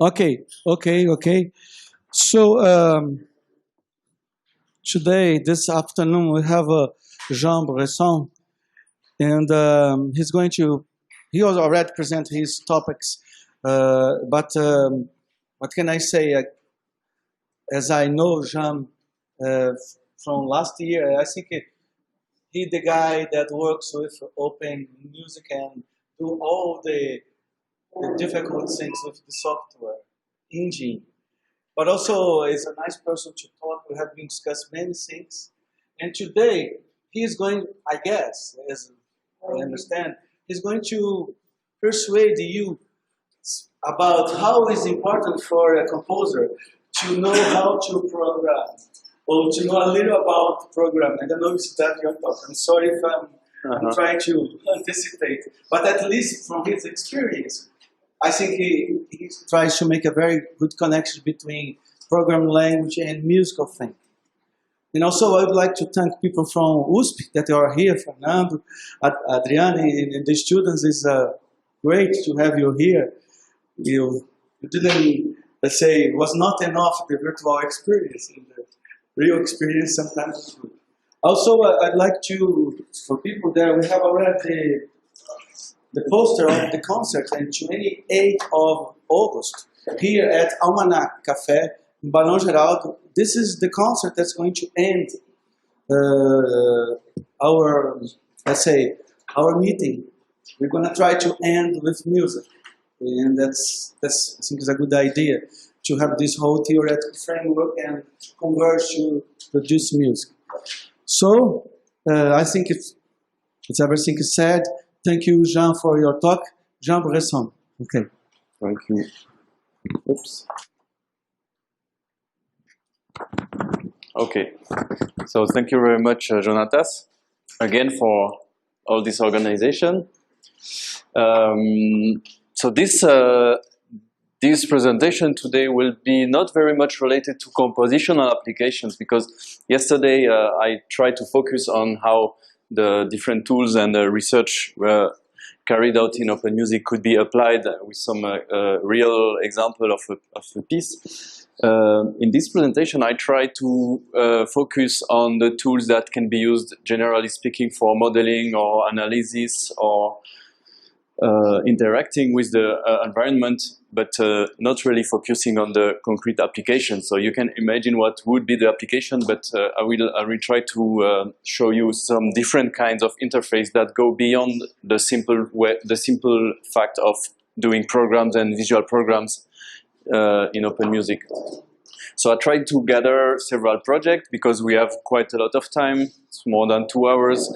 Okay. So today, this afternoon, we have Jean Bresson, and he was already present his topics, but what can I say? As I know Jean uh, from last year, I think he the guy that works with open music and do all the difficult things with the software engine. But also is a nice person to talk. We have been discussed many things. And today he is going, I guess, as I understand, he's going to persuade you about how it's important for a composer to know how to program or to know a little about programming. I don't know if that's your talk. I'm sorry if I'm trying to anticipate, but at least from his experience, I think he tries to make a very good connection between programming language and musical thing. And also, I would like to thank people from USP that are here, Fernando, Adriane, and the students. It's great to have you here. You didn't, let's say, it was not enough the virtual experience. And the real experience sometimes is good. Also, I'd like to, for people there, we have already the poster of the concert on 28th of August here at Almanac Café in Barão Geraldo. This is the concert that's going to end our, let's say, our meeting. We're going to try to end with music. And that's I think is a good idea to have this whole theoretical framework and converge to produce music. So I think it's everything is said. Thank you, Jean, for your talk. Jean Bresson. Okay. Thank you. Oops. Okay. So thank you very much, Jonatas, again for all this organization. So this presentation today will be not very much related to compositional applications, because yesterday I tried to focus on how the different tools and research carried out in open music could be applied with some real example of a piece. In this presentation, I try to focus on the tools that can be used, generally speaking, for modeling or analysis or interacting with the environment, but not really focusing on the concrete application. So you can imagine what would be the application, but I will try to show you some different kinds of interface that go beyond the simple fact of doing programs and visual programs in open music. So I tried to gather several projects because we have quite a lot of time. It's more than 2 hours,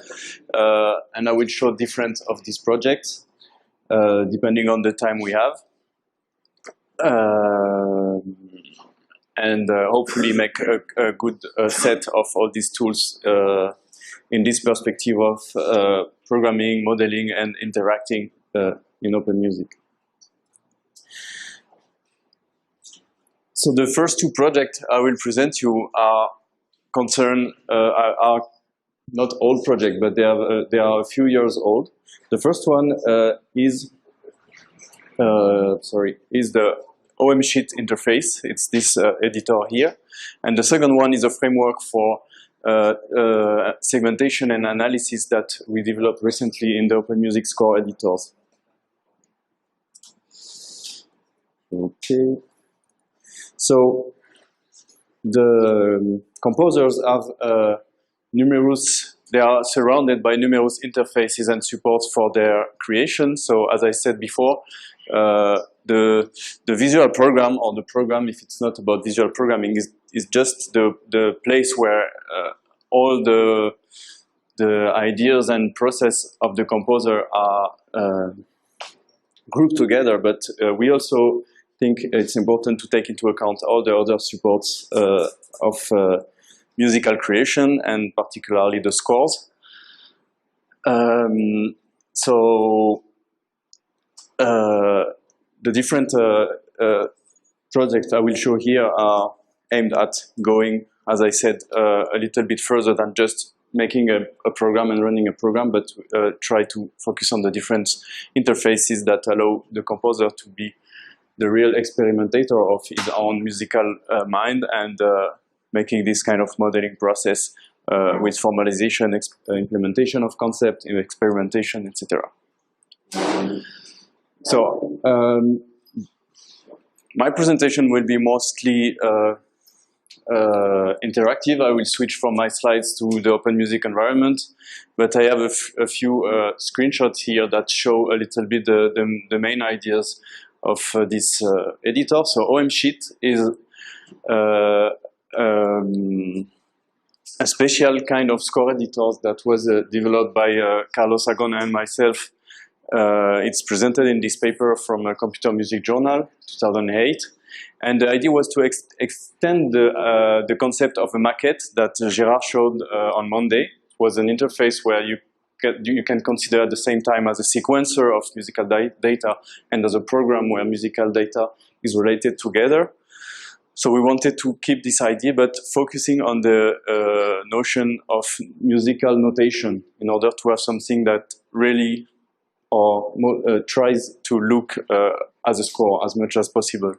and I will show different of these projects. Depending on the time we have, and hopefully make a good set of all these tools in this perspective of programming, modeling, and interacting in open music. So the first two projects I will present you are not old projects, but they are a few years old. The first one is the OM Sheet interface. It's this editor here. And the second one is a framework for segmentation and analysis that we developed recently in the Open Music Score editors. Okay. So the composers have they are surrounded by numerous interfaces and supports for their creation. So as I said before, the visual program, or the program, if it's not about visual programming, is just the place where all the ideas and process of the composer are grouped together. But we also think it's important to take into account all the other supports of musical creation, and particularly the scores. So the different projects I will show here are aimed at going, as I said, a little bit further than just making a program and running a program, but try to focus on the different interfaces that allow the composer to be the real experimentator of his own musical mind, and making this kind of modeling process with formalization, implementation of concept, experimentation, etc. So my presentation will be mostly interactive. I will switch from my slides to the open music environment, but I have a few screenshots here that show a little bit the main ideas of this editor. So OMSheet is a special kind of score editor that was developed by Carlos Agona and myself. It's presented in this paper from a Computer Music Journal, 2008. And the idea was to extend the concept of a maquette that Gérard showed on Monday. It was an interface where you can consider at the same time as a sequencer of musical data and as a program where musical data is related together. So we wanted to keep this idea, but focusing on the notion of musical notation in order to have something that really tries to look as a score as much as possible.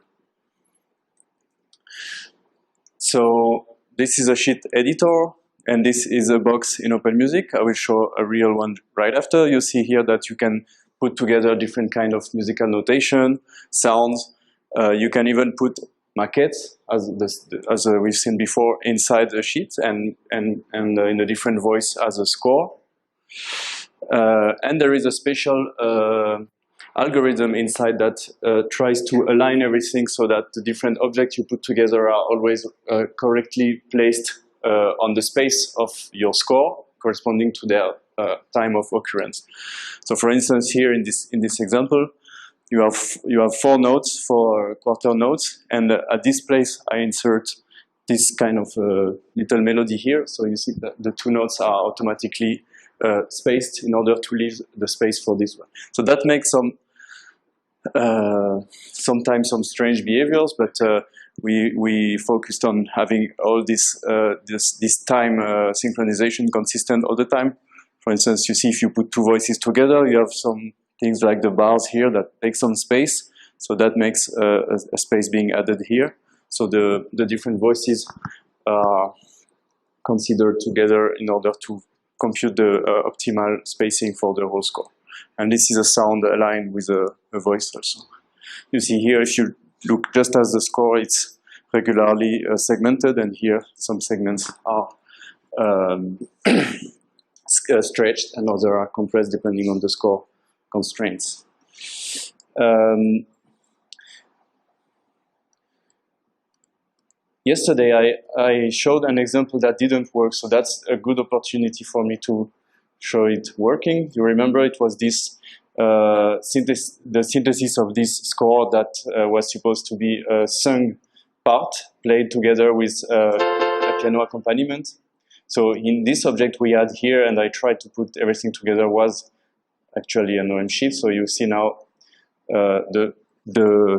So this is a sheet editor, and this is a box in Open Music. I will show a real one right after. You see here that you can put together different kind of musical notation, sounds. You can even put maquettes, as we've seen before, inside the sheet and in a different voice as a score. And there is a special algorithm inside that tries to align everything so that the different objects you put together are always correctly placed on the space of your score, corresponding to their time of occurrence. So, for instance, here in this example, you have 4 notes, 4 quarter notes, and at this place I insert this kind of little melody here. So you see that the 2 notes are automatically spaced in order to leave the space for this one. So that makes sometimes some strange behaviors, but we focused on having all this time synchronization consistent all the time. For instance, you see if you put 2 voices together, you have some things like the bars here that take some space. So that makes a space being added here. So the different voices are considered together in order to compute the optimal spacing for the whole score. And this is a sound aligned with a voice also. You see here, if you look just as the score, it's regularly segmented, and here some segments are stretched and others are compressed depending on the score constraints. Yesterday I showed an example that didn't work, so that's a good opportunity for me to show it working. You remember it was this the synthesis of this score that was supposed to be a sung part played together with a piano accompaniment. So in this object we had here, and I tried to put everything together, was actually an OMSheet. So you see now the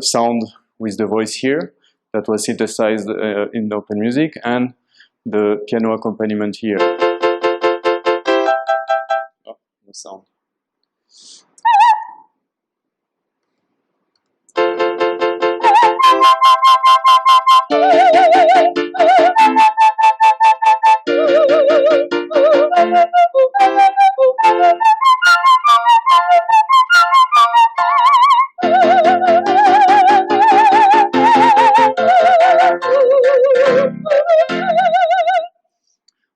sound with the voice here that was synthesized in Open Music, and the piano accompaniment here. Oh, the sound.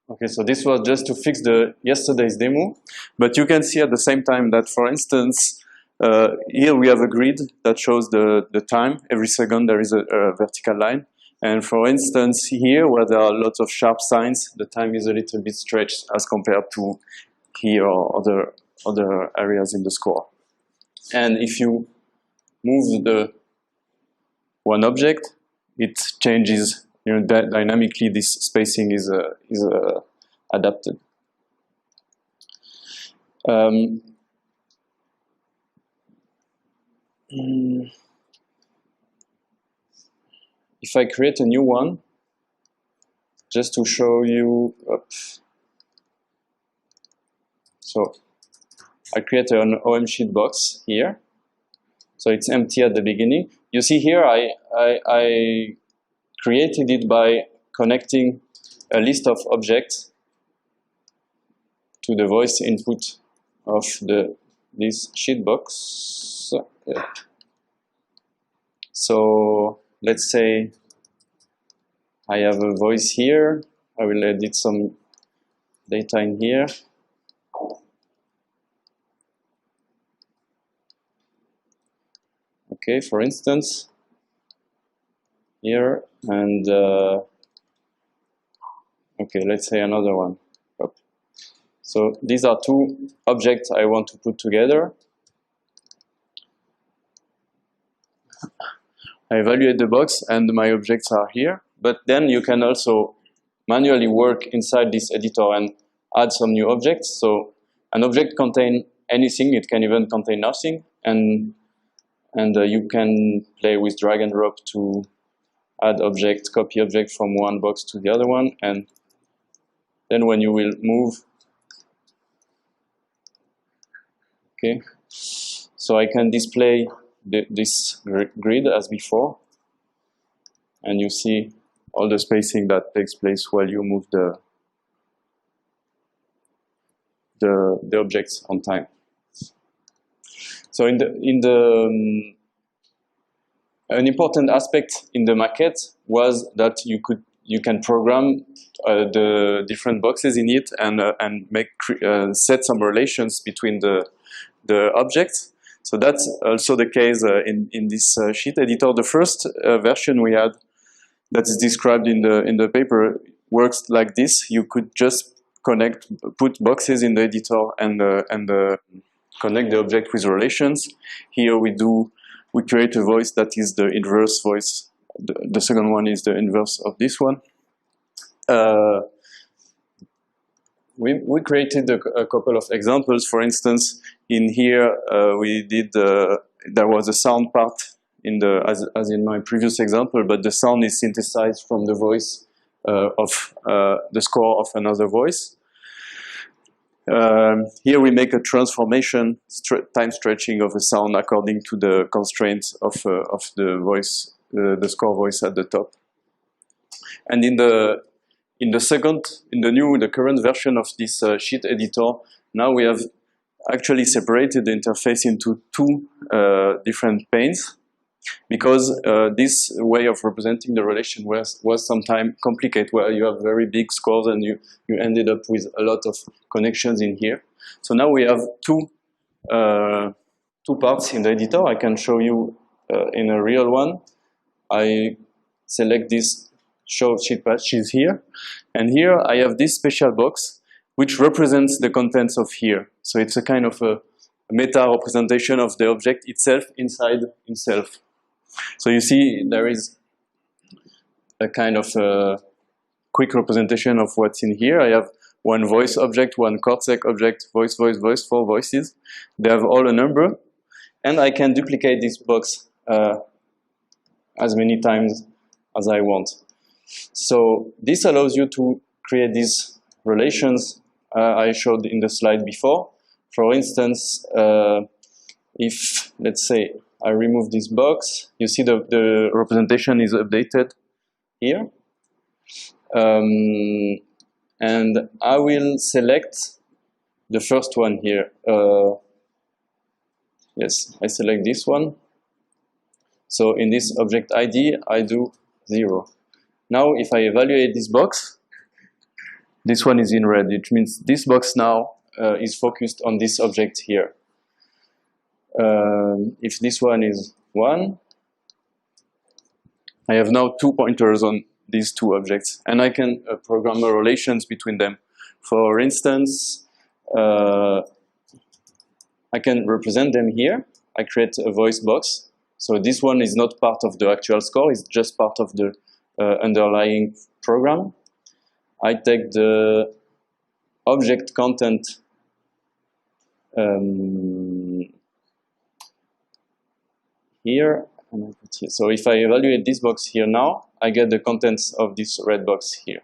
Okay, so this was just to fix yesterday's demo, but you can see at the same time that, for instance, here we have a grid that shows the time. Every second there is a vertical line. And for instance, here where there are lots of sharp signs, the time is a little bit stretched as compared to here or other areas in the score. And if you move the one object, it changes. Dynamically, this spacing is adapted. If I create a new one, just to show you, so I create an OMSheet box here. So it's empty at the beginning. You see here, I created it by connecting a list of objects to the voice input of this sheet box. So let's say I have a voice here. I will edit some data in here. Okay, for instance, here, and okay, let's say another one. So these are two objects I want to put together. I evaluate the box and my objects are here, but then you can also manually work inside this editor and add some new objects. So an object contains anything, it can even contain nothing, and you can play with drag and drop to add object, copy object from one box to the other one, and then when you will move, okay, so I can display this grid as before, and you see all the spacing that takes place while you move the objects on time. So an important aspect in the maquette was that you can program the different boxes in it and make set some relations between the objects. So that's also the case in this sheet editor. The first version we had that is described in the paper works like this. You could just put boxes in the editor and connect the object with relations. Here we create a voice that is the inverse voice. The second one is the inverse of this one. We created a couple of examples. For instance, in here we did there was a sound part as in my previous example, but the sound is synthesized from the voice of the score of another voice. Here we make a transformation, time stretching of a sound according to the constraints of the voice, the score voice at the top. And in the current version of this sheet editor, now we have actually separated the interface into two different panes, because this way of representing the relation was sometimes complicated, where you have very big scores and you ended up with a lot of connections in here. So now we have two parts in the editor. I can show you in a real one. I select this show sheet patches here, and here I have this special box which represents the contents of here. So it's a kind of a meta representation of the object itself inside itself. So you see there is a kind of quick representation of what's in here. I have one voice object, one chord-sec object, voice, voice, voice, 4 voices. They have all a number, and I can duplicate this box as many times as I want. So this allows you to create these relations I showed in the slide before. For instance, if, let's say, I remove this box, you see the representation is updated here. And I will select the first one here. Yes, I select this one. So in this object ID, I do 0. Now, if I evaluate this box, this one is in red, which means this box now is focused on this object here. If this one is 1, I have now 2 pointers on these two objects, and I can program the relations between them. For instance, I can represent them here. I create a voice box. So this one is not part of the actual score, it's just part of the underlying program. I take the object content here, and I put here. So if I evaluate this box here now, I get the contents of this red box here.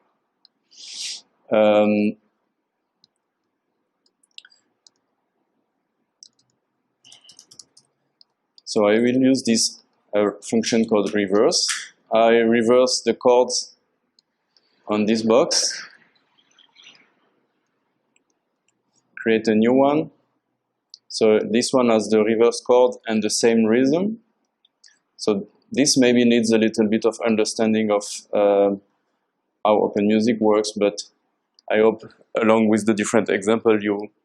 So I will use this function called reverse. I reverse the chords on this box, create a new one. So this one has the reverse chord and the same rhythm. So this maybe needs a little bit of understanding of how open music works, but I hope along with the different example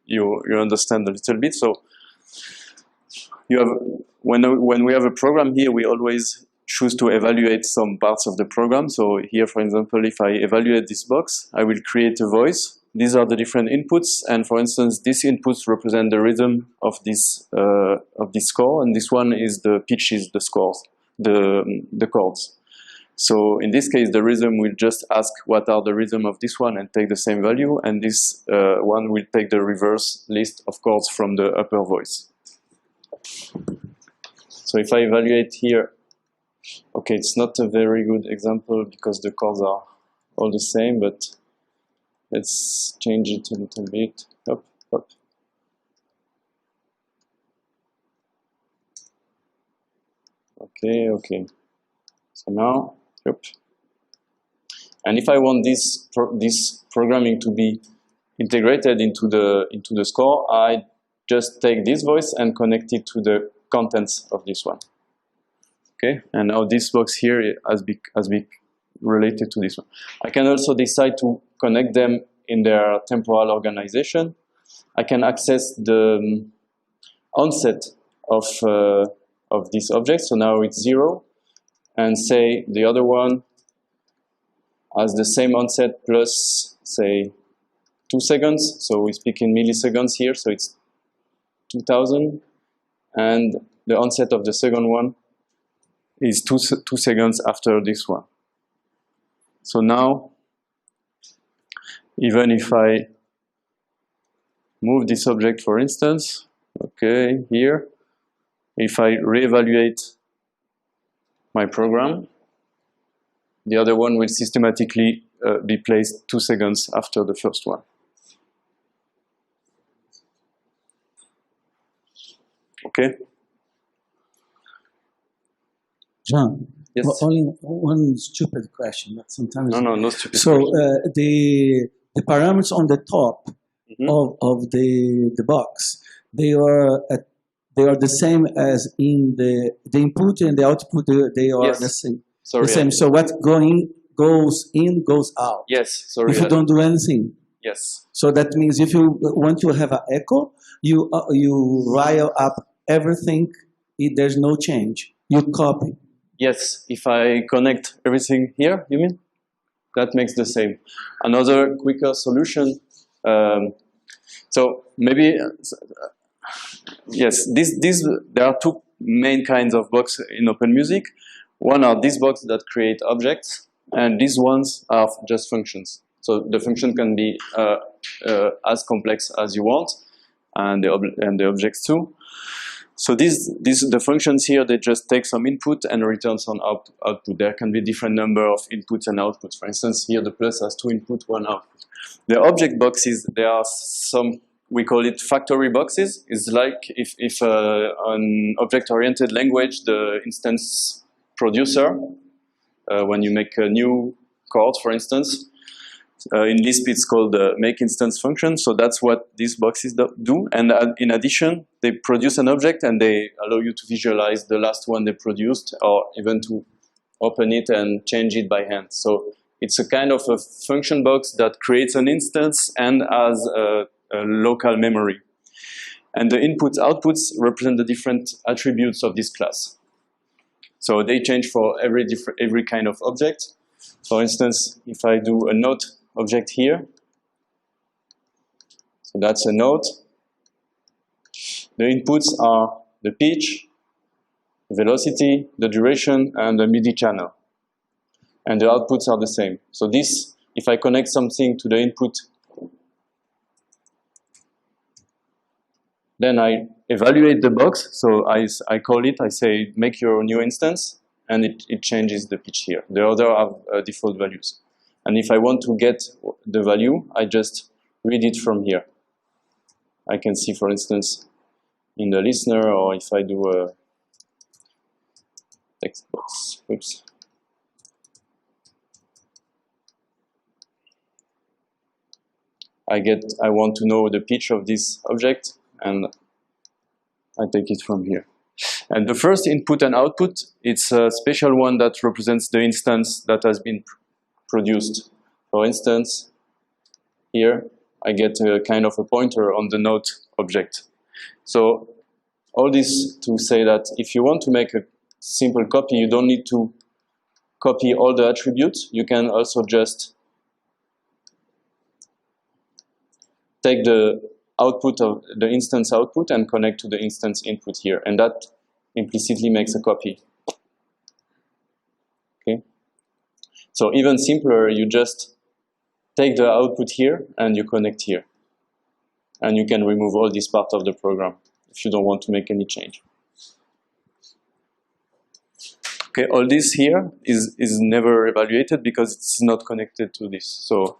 you understand a little bit. So you have when we have a program here, we always choose to evaluate some parts of the program. So here, for example, if I evaluate this box, I will create a voice. These are the different inputs, and for instance, these inputs represent the rhythm of this score, and this one is the pitches, the scores, the chords. So in this case, the rhythm will just ask what are the rhythm of this one and take the same value, and this one will take the reverse list of chords from the upper voice. So if I evaluate here, okay, it's not a very good example because the chords are all the same, but let's change it a little bit. Up, up. Okay, okay. So now, yep. And if I want this programming to be integrated into the score, I just take this voice and connect it to the contents of this one. Okay, and now this box here has been related to this one. I can also decide to connect them in their temporal organization. I can access the onset of this object. So now it's 0, and say the other one has the same onset plus, say, 2 seconds. So we speak in milliseconds here, so it's 2000, and the onset of the second one is 2 seconds after this one. So now, even if I move this object, for instance, okay, here, if I reevaluate my program, the other one will systematically be placed 2 seconds after the first one. Okay? John, yes. Only one stupid question, but sometimes... No stupid so, question. the parameters on the top of the box, they are the same as in the input and the output, they are yes. the same. Sorry, the same. So what goes in, goes out. Yes, sorry. If you don't do anything. Yes. So that means if you want to have an echo, you rile up everything, there's no change. You copy. Yes, if I connect everything here, you mean? That makes the same. Another quicker solution, so maybe, yes, there are two main kinds of boxes in open music. One are these boxes that create objects, and these ones are just functions. So the function can be as complex as you want, and the objects too. So the functions here, they just take some input and return some output. There can be different number of inputs and outputs. For instance, here the plus has 2 inputs, 1 output. The object boxes, there are some, we call it factory boxes. It's like if an object-oriented language, the instance producer, when you make a new chord, for instance, in Lisp, it's called the make instance function. So that's what these boxes do. And in addition, they produce an object and they allow you to visualize the last one they produced, or even to open it and change it by hand. So it's a kind of a function box that creates an instance and has a local memory. And the inputs, outputs represent the different attributes of this class. So they change for every kind of object. For instance, if I do a note object here, so that's a note. The inputs are the pitch, the velocity, the duration, and the MIDI channel. And the outputs are the same. So this, if I connect something to the input, then I evaluate the box. So I call it, I say, make your new instance, and it changes the pitch here. The other have default values. And if I want to get the value, I just read it from here. I can see, for instance, in the listener, or if I do text box. Oops. I want to know the pitch of this object, and I take it from here. And the first input and output, it's a special one that represents the instance that has been produced. For instance, here I get a kind of a pointer on the note object. So all this to say that if you want to make a simple copy, you don't need to copy all the attributes. You can also just take the output of the instance output and connect to the instance input here, and that implicitly makes a copy. Okay. So even simpler, you just take the output here and you connect here, and you can remove all this part of the program if you don't want to make any change. Okay, all this here is never evaluated because it's not connected to this. So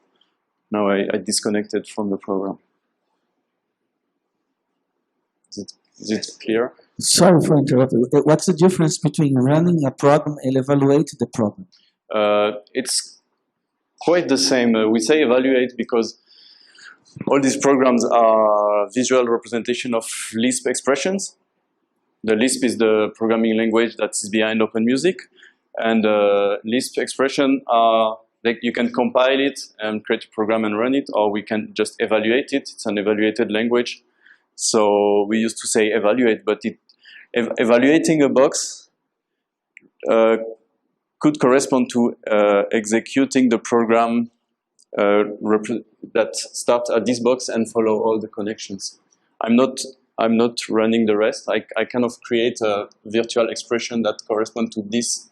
now I disconnected from the program. Is it clear? Sorry for interrupting. What's the difference between running a program and evaluate the program? It's quite the same. We say evaluate because all these programs are visual representation of Lisp expressions. The Lisp is the programming language that's behind OpenMusic, and Lisp expression are like you can compile it and create a program and run it, or we can just evaluate it. It's an evaluated language. So we used to say evaluate, but evaluating a box could correspond to executing the program that starts at this box and follow all the connections. I'm not running the rest. I kind of create a virtual expression that corresponds to this,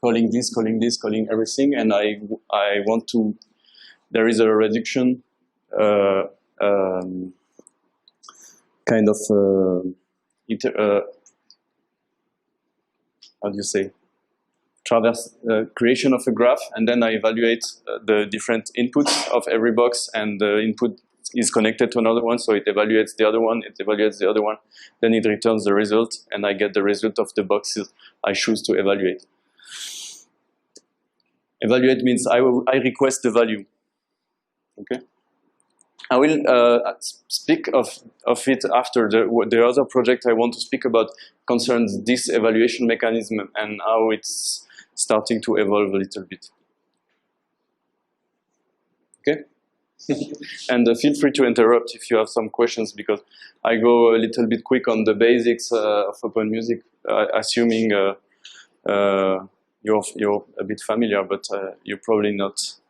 calling this, calling this, calling everything, and I want to. There is a reduction. Kind of how do you say, creation of a graph, and then I evaluate the different inputs of every box, and the input is connected to another one, so it evaluates the other one, it evaluates the other one, then it returns the result, and I get the result of the boxes I choose to evaluate. Evaluate means I request the value. Okay. I will speak of it after. The other project I want to speak about concerns this evaluation mechanism and how it's starting to evolve a little bit. Okay? And feel free to interrupt if you have some questions, because I go a little bit quick on the basics of OpenMusic, assuming you're a bit familiar, but you're probably not.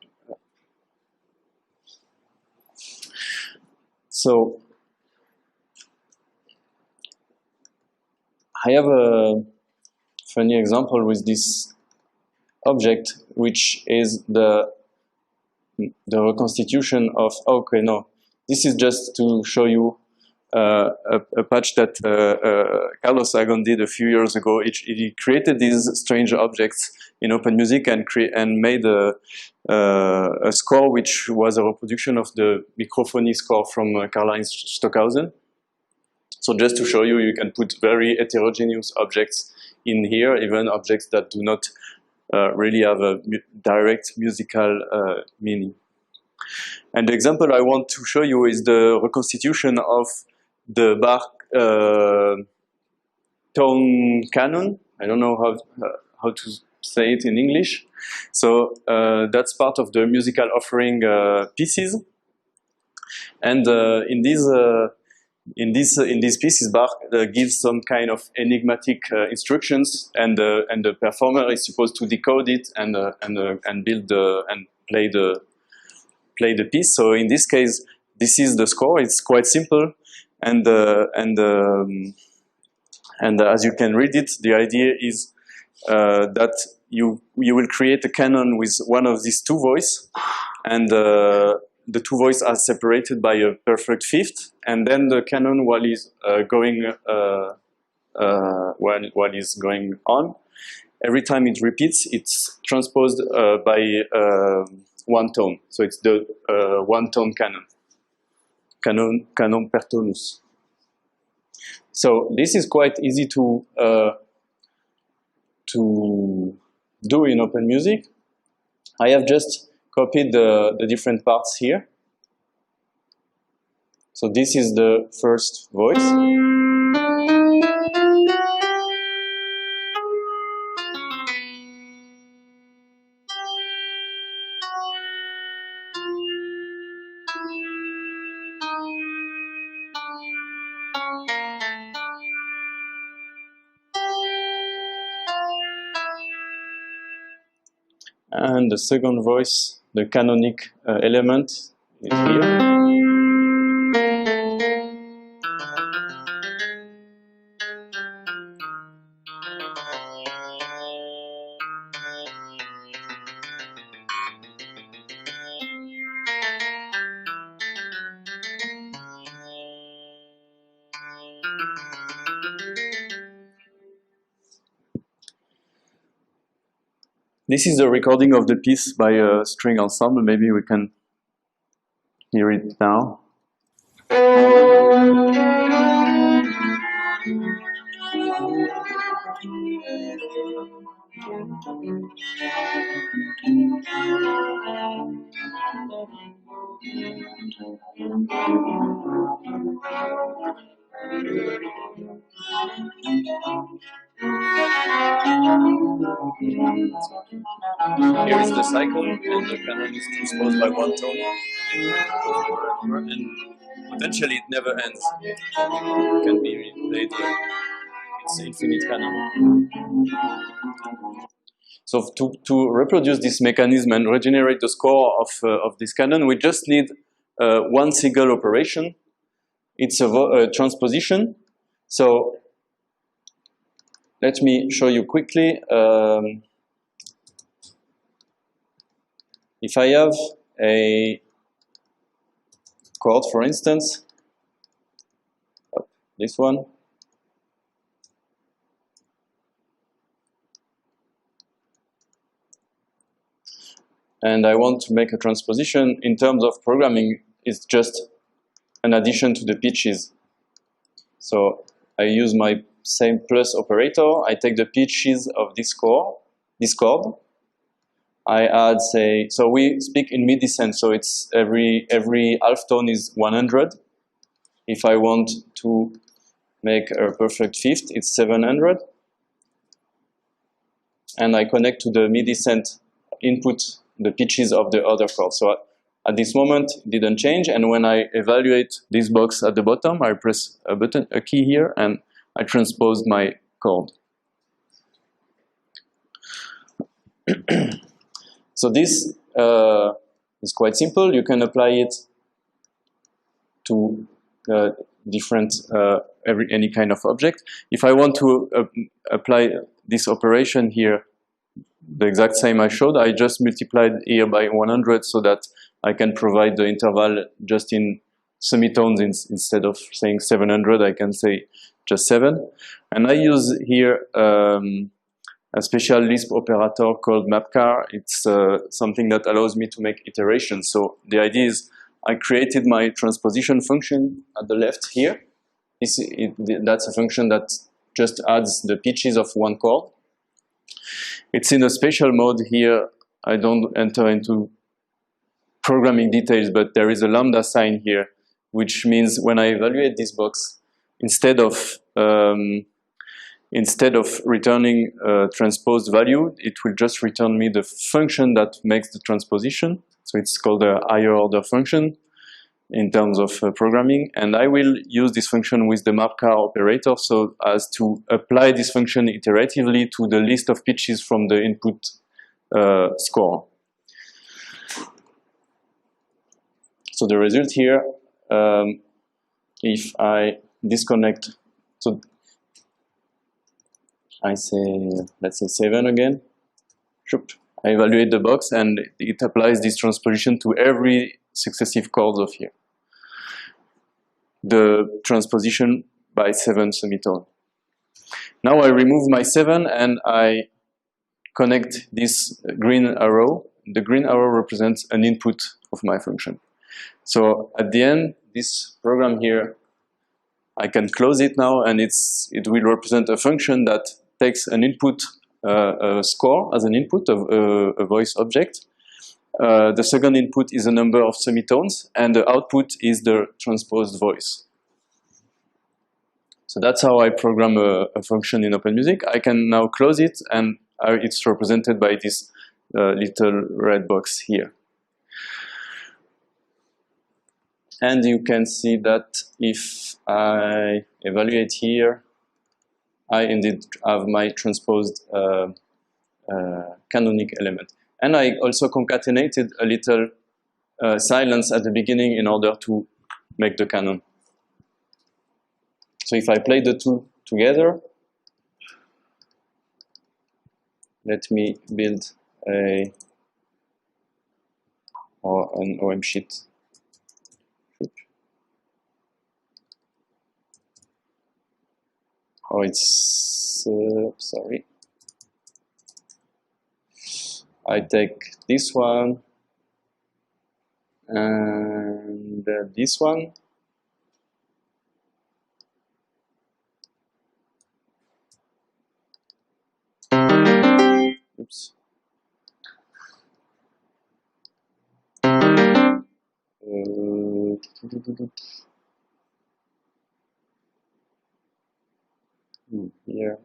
So I have a funny example with this object, which is the reconstitution of, okay, no, this is just to show you a patch that Carlos Agon did a few years ago. He created these strange objects in OpenMusic and made a score which was a reproduction of the microphony score from Karl-Heinz Stockhausen. So just to show you, you can put very heterogeneous objects in here, even objects that do not really have a direct musical meaning. And the example I want to show you is the reconstitution of the Bach tone canon. I don't know how to say it in English. So that's part of the musical offering pieces. And in these pieces, Bach gives some kind of enigmatic instructions, and the performer is supposed to decode it and build and play the piece. So in this case, this is the score. It's quite simple, and as you can read it, the idea is that you will create a canon with one of these two voices, and the two voices are separated by a perfect fifth, and then the canon, while is going on, every time it repeats, it's transposed by one tone. So it's the one tone canon per tonus. So this is quite easy to to do in Open Music, I have just copied the different parts here. So this is the first voice. And the second voice, the canonic element, is here. This is the recording of the piece by a string ensemble. Maybe we can hear it now. Here is the cycle, and the canon is transposed by one tone, and potentially it never ends. It can be replayed. It's infinite canon. So to reproduce this mechanism and regenerate the score of this canon, we just need one single operation. It's a transposition. So let me show you quickly. If I have a chord, for instance, this one, and I want to make a transposition in terms of programming, it's just an addition to the pitches. So I use my same plus operator. I take the pitches of this chord. I add, say, so we speak in mid-descent, so it's every half tone is 100. If I want to make a perfect fifth, it's 700. And I connect to the mid-descent input the pitches of the other chord. So at this moment, it didn't change. And when I evaluate this box at the bottom, I press a key here, and I transpose my chord. So this is quite simple. You can apply it to different any kind of object. If I want to apply this operation here, the exact same I showed, I just multiplied here by 100 so that I can provide the interval just in semitones. Instead of saying 700, I can say just 7. And I use here a special Lisp operator called mapcar. It's something that allows me to make iterations. So the idea is I created my transposition function at the left here. That's a function that just adds the pitches of one chord. It's in a special mode here. I don't enter into programming details, but there is a lambda sign here, which means when I evaluate this box, instead of returning a transposed value, it will just return me the function that makes the transposition. So it's called a higher order function in terms of programming. And I will use this function with the mapcar operator so as to apply this function iteratively to the list of pitches from the input score. So the result here, if I disconnect, so I say, let's say 7 again. I evaluate the box and it applies this transposition to every successive chords of here. The transposition by 7 semitone. Now I remove my 7 and I connect this green arrow. The green arrow represents an input of my function. So at the end, this program here, I can close it now, and it will represent a function that takes an input a score as an input of a voice object. The second input is a number of semitones, and the output is the transposed voice. So that's how I program a function in OpenMusic. I can now close it, and it's represented by this little red box here. And you can see that if I evaluate here, I indeed have my transposed canonic element. And I also concatenated a little silence at the beginning in order to make the canon. So if I play the two together, let me build an OM sheet. Oh, it's, sorry. I take this one and this one. Oops. Here.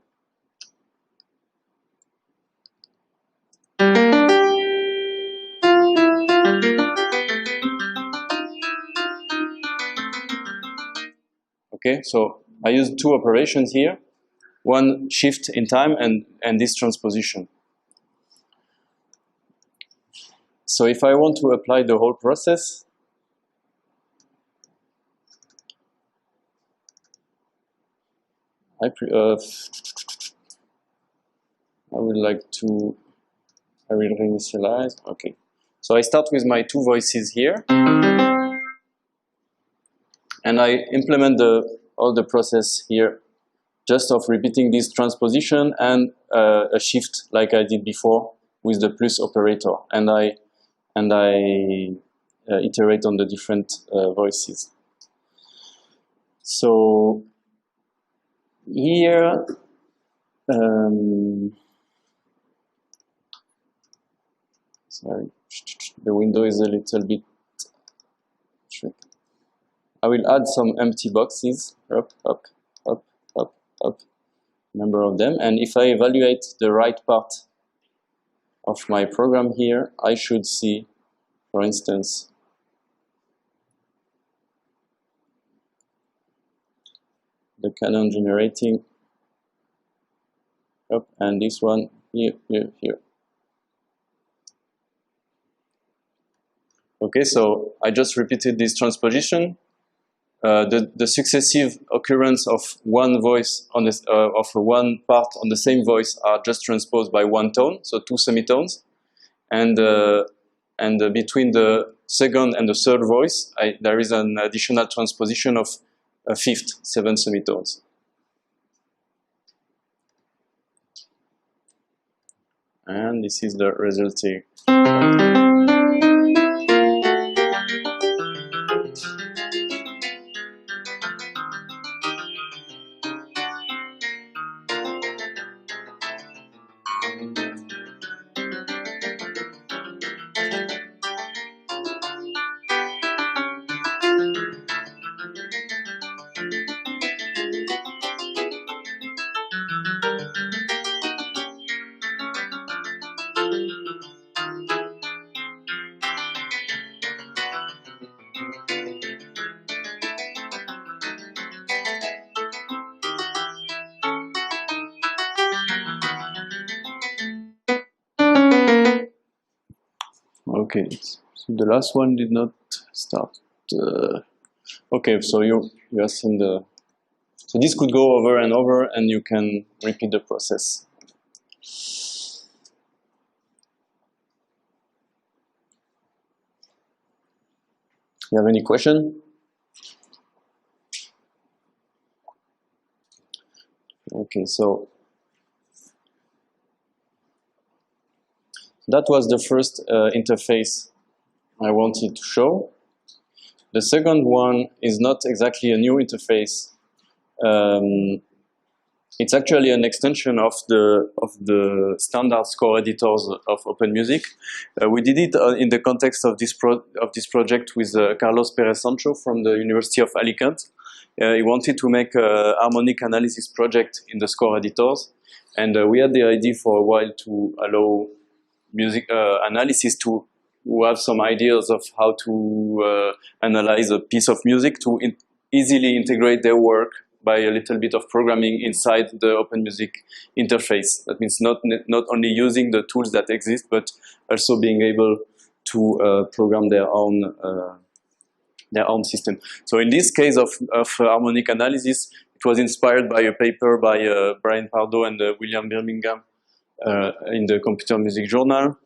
Okay, so I use two operations here. One shift in time and this transposition. So if I want to apply the whole process, I would like to, I will reinitialize. Okay, so I start with my two voices here, and I implement all the process here, just of repeating this transposition and a shift like I did before with the plus operator, and I iterate on the different voices. So here, sorry, the window is a little bit tricky. I will add some empty boxes, up, up, up, up, up, number of them. And if I evaluate the right part of my program here, I should see, for instance, the canon generating up, and this one here, here, here. Okay, so I just repeated this transposition. The successive occurrence of one voice on this, of one part on the same voice are just transposed by one tone, so two semitones, and between the second and the third voice, there is an additional transposition of a fifth, 7 semitones. And this is the resulting. Okay, so the last one did not start. Okay, so you have seen the. So this could go over and over, and you can repeat the process. You have any question? Okay, so that was the first interface I wanted to show. The second one is not exactly a new interface. It's actually an extension of the standard score editors of OpenMusic. We did it in the context of this project with Carlos Perez Sancho from the University of Alicante. He wanted to make a harmonic analysis project in the score editors, and we had the idea for a while to allow music analysis to have some ideas of how to analyze a piece of music, to easily integrate their work by a little bit of programming inside the OpenMusic interface. That means not only using the tools that exist, but also being able to program their own system. So in this case of harmonic analysis, it was inspired by a paper by Brian Pardo and William Birmingham in the Computer Music Journal.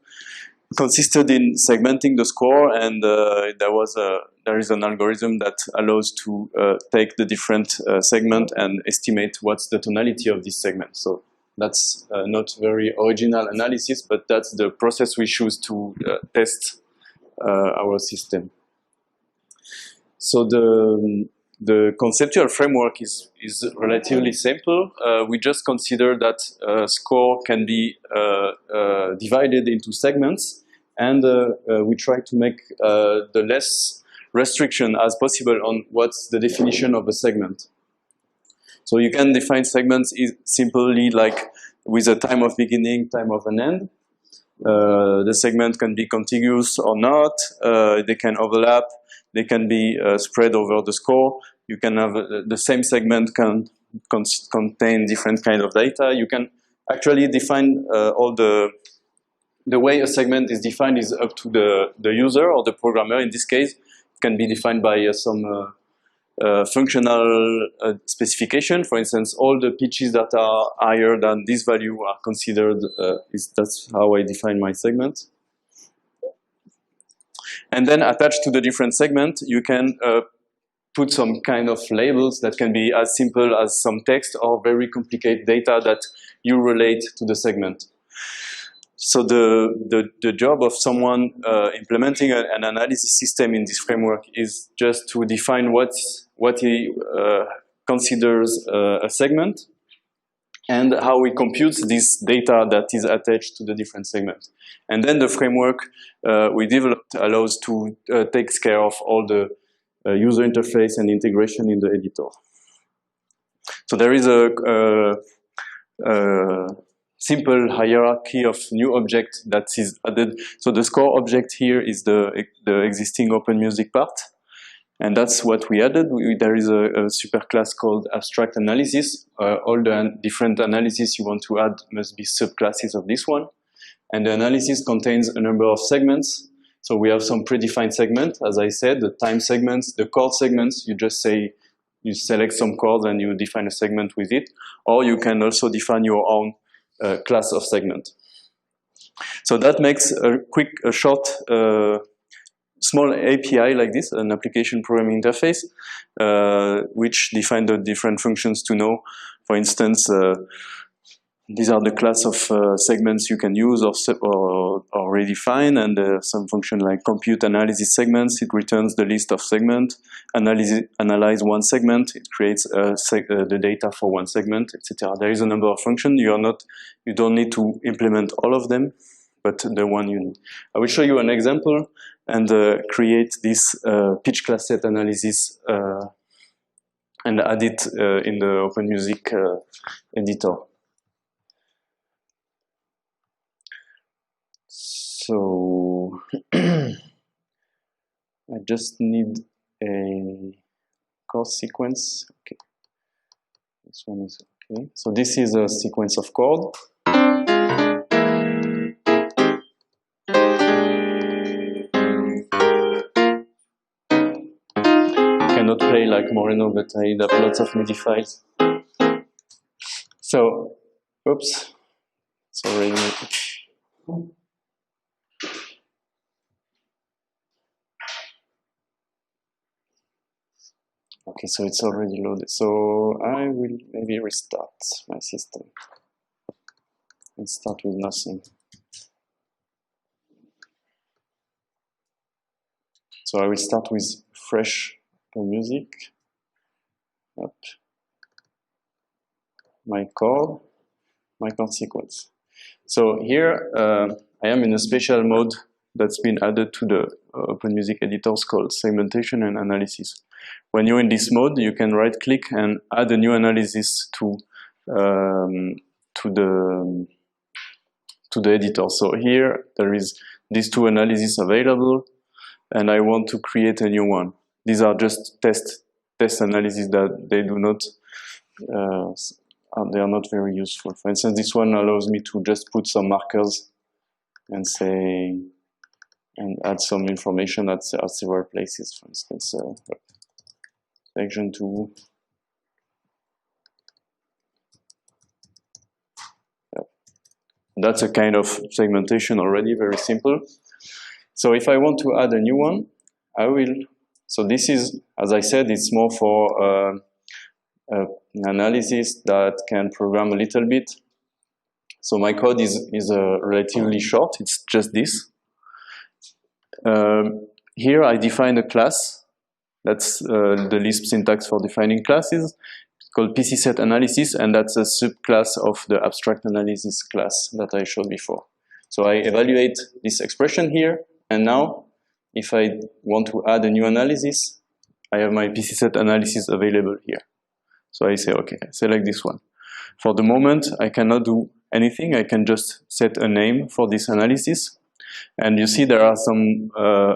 It consisted in segmenting the score, and there is an algorithm that allows to take the different segment and estimate what's the tonality of this segment. So that's not very original analysis, but that's the process we choose to test our system. So the conceptual framework is relatively simple. We just consider that score can be divided into segments, and we try to make the less restriction as possible on what's the definition of a segment. So you can define segments simply like with a time of beginning, time of an end. The segment can be contiguous or not. They can overlap. They can be spread over the score. You can have the same segment can contain different kind of data. You can actually define all the way a segment is defined is up to the user or the programmer. In this case, it can be defined by some functional specification. For instance, all the pitches that are higher than this value are considered. That's how I define my segment. And then attached to the different segment, you can put some kind of labels that can be as simple as some text or very complicated data that you relate to the segment. So the job of someone implementing an analysis system in this framework is just to define what he considers a segment, and how we compute this data that is attached to the different segments. And then the framework we developed allows to take care of all the user interface and integration in the editor. So there is a simple hierarchy of new object that is added. So the score object here is the existing OpenMusic part. And that's what we added. There is a superclass called abstract analysis. All the different analysis you want to add must be subclasses of this one. And the analysis contains a number of segments. So we have some predefined segments, as I said, the time segments, the chord segments. You just say, you select some chords and you define a segment with it. Or you can also define your own class of segment. So that makes a short, small API like this, an application programming interface, which define the different functions to know. For instance, these are the class of segments you can use or redefine, and some function like compute analysis segments. It returns the list of segment. Analyze one segment. It creates the data for one segment, etc. There is a number of functions. You don't need to implement all of them, but the one you need. I will show you an example and create this pitch class set analysis and add it in the OpenMusic editor. So I just need a chord sequence. Okay, this one is okay. So this is a sequence of chord. Cannot play like Moreno, but I have lots of MIDI files. So, oops, sorry. Okay, so it's already loaded. So I will maybe restart my system and start with nothing. So I will start with fresh music. Up. my chord sequence. So here I am in a special mode that's been added to the Open Music editors called segmentation and analysis. When you're in this mode, you can right-click and add a new analysis to the editor. So here there is these two analyses available, and I want to create a new one. These are just test analyses that they do not they are not very useful. For instance, this one allows me to just put some markers and say and add some information at several places. For instance, section 2. That's a kind of segmentation already, very simple. So if I want to add a new one, I will. So this is, as I said, it's more for an analysis that can program a little bit. So my code is relatively short. It's just this. Here I define a class. That's the Lisp syntax for defining classes. Called PC set analysis, and that's a subclass of the abstract analysis class that I showed before. So I evaluate this expression here, and now if I want to add a new analysis, I have my PC set analysis available here. So I say, okay, select this one. For the moment, I cannot do anything. I can just set a name for this analysis. And you see there are some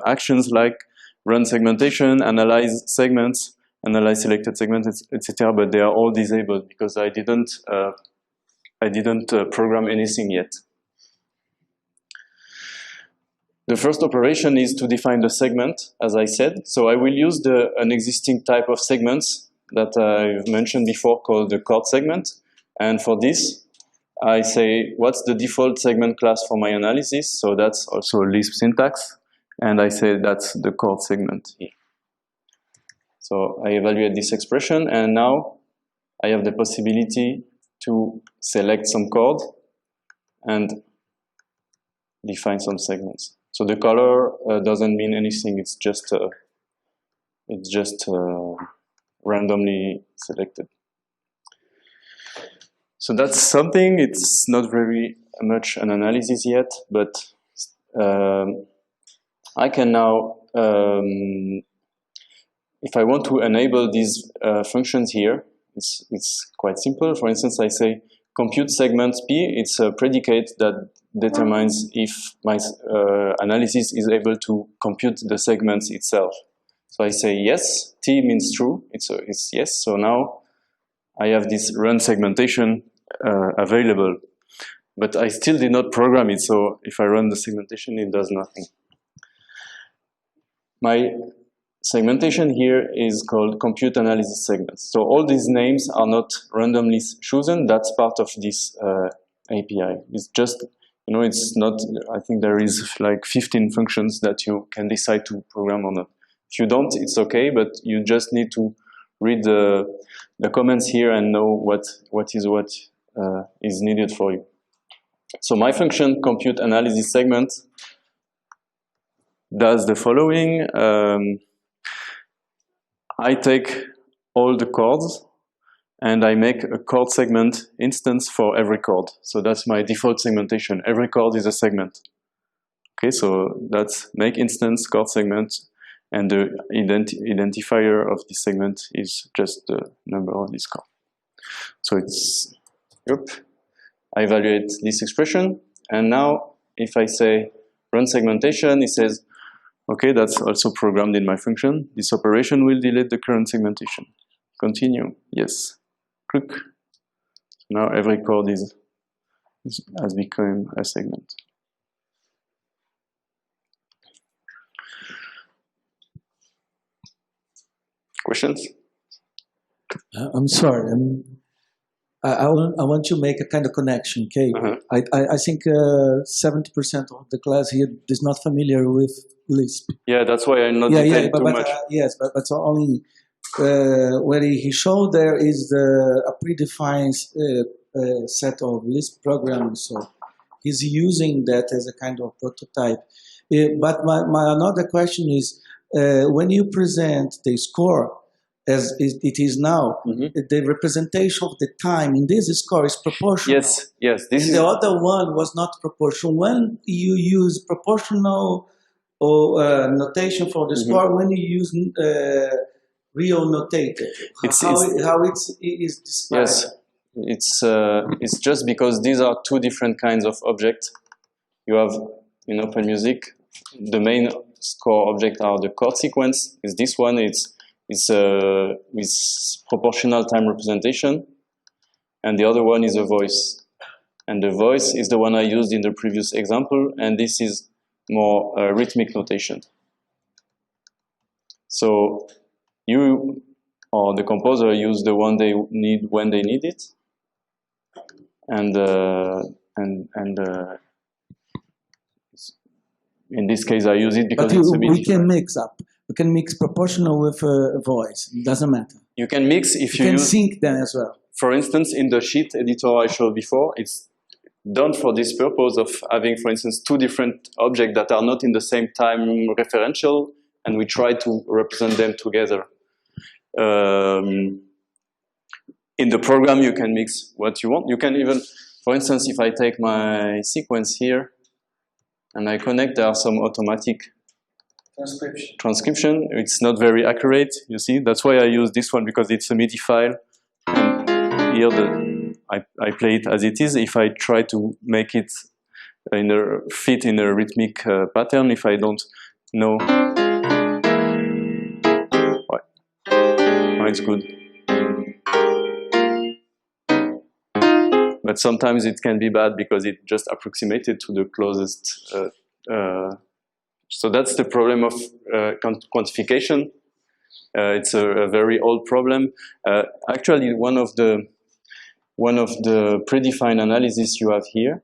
actions like run segmentation, analyze segments, analyze selected segments, etc. But they are all disabled because I didn't program anything yet. The first operation is to define the segment, as I said. So I will use an existing type of segments that I've mentioned before called the chord segment. And for this, I say, what's the default segment class for my analysis? So that's also a Lisp syntax. And I say that's the chord segment here. So I evaluate this expression, and now I have the possibility to select some chord and define some segments. So the color doesn't mean anything. It's just randomly selected. So that's something. It's not very much an analysis yet, but I can now. If I want to enable these functions here, it's quite simple. For instance, I say compute segment P. It's a predicate that determines if my analysis is able to compute the segments itself. So I say yes. T means true. It's yes. So now I have this run segmentation available. But I still did not program it. So if I run the segmentation, it does nothing. My segmentation here is called compute analysis segments. So all these names are not randomly chosen. That's part of this API. It's just, it's not, I think there is like 15 functions that you can decide to program or not. If you don't, it's okay, but you just need to read the comments here and know what is needed for you. So my function compute analysis segment does the following. I take all the chords and I make a chord segment instance for every chord. So that's my default segmentation. Every chord is a segment. Okay, so that's make instance chord segment, and the identifier of this segment is just the number of this chord. So it's, I evaluate this expression, and now if I say run segmentation, it says, okay, that's also programmed in my function. This operation will delete the current segmentation. Continue. Yes. Click. Now every chord has become a segment. Questions? I'm sorry. I want to make a kind of connection, okay? I think 70% of the class here is not familiar with Lisp. Yeah, that's why I'm not detailing too much. Yes, but only what he showed there is a predefined set of Lisp programs. So he's using that as a kind of prototype. But my another question is, when you present the score, as it is now, the representation of the time in this score is proportional. Yes, yes. And the other one was not proportional. When you use proportional or notation for the score, when you use real notated, how it is described? Yes, it's just because these are two different kinds of objects. You have in Open Music, the main score object are the chord sequence. Is this one? It's with proportional time representation, and the other one is a voice. And the voice is the one I used in the previous example, and this is more rhythmic notation. So you or the composer use the one they need when they need it, and in this case I use it because we can mix up. We can mix proportional with voice. It doesn't matter. You can mix if you can sync them as well. For instance, in the sheet editor I showed before, it's done for this purpose of having, for instance, two different objects that are not in the same time referential, and we try to represent them together. In the program, you can mix what you want. You can even, for instance, if I take my sequence here and I connect, there are some automatic transcription. It's not very accurate, you see. That's why I use this one, because it's a MIDI file. And here I play it as it is. If I try to make it fit in a rhythmic pattern, if I don't know, it's good. But sometimes it can be bad because it just approximated to the closest. So that's the problem of quantification. It's a very old problem. Actually, one of the predefined analysis you have here,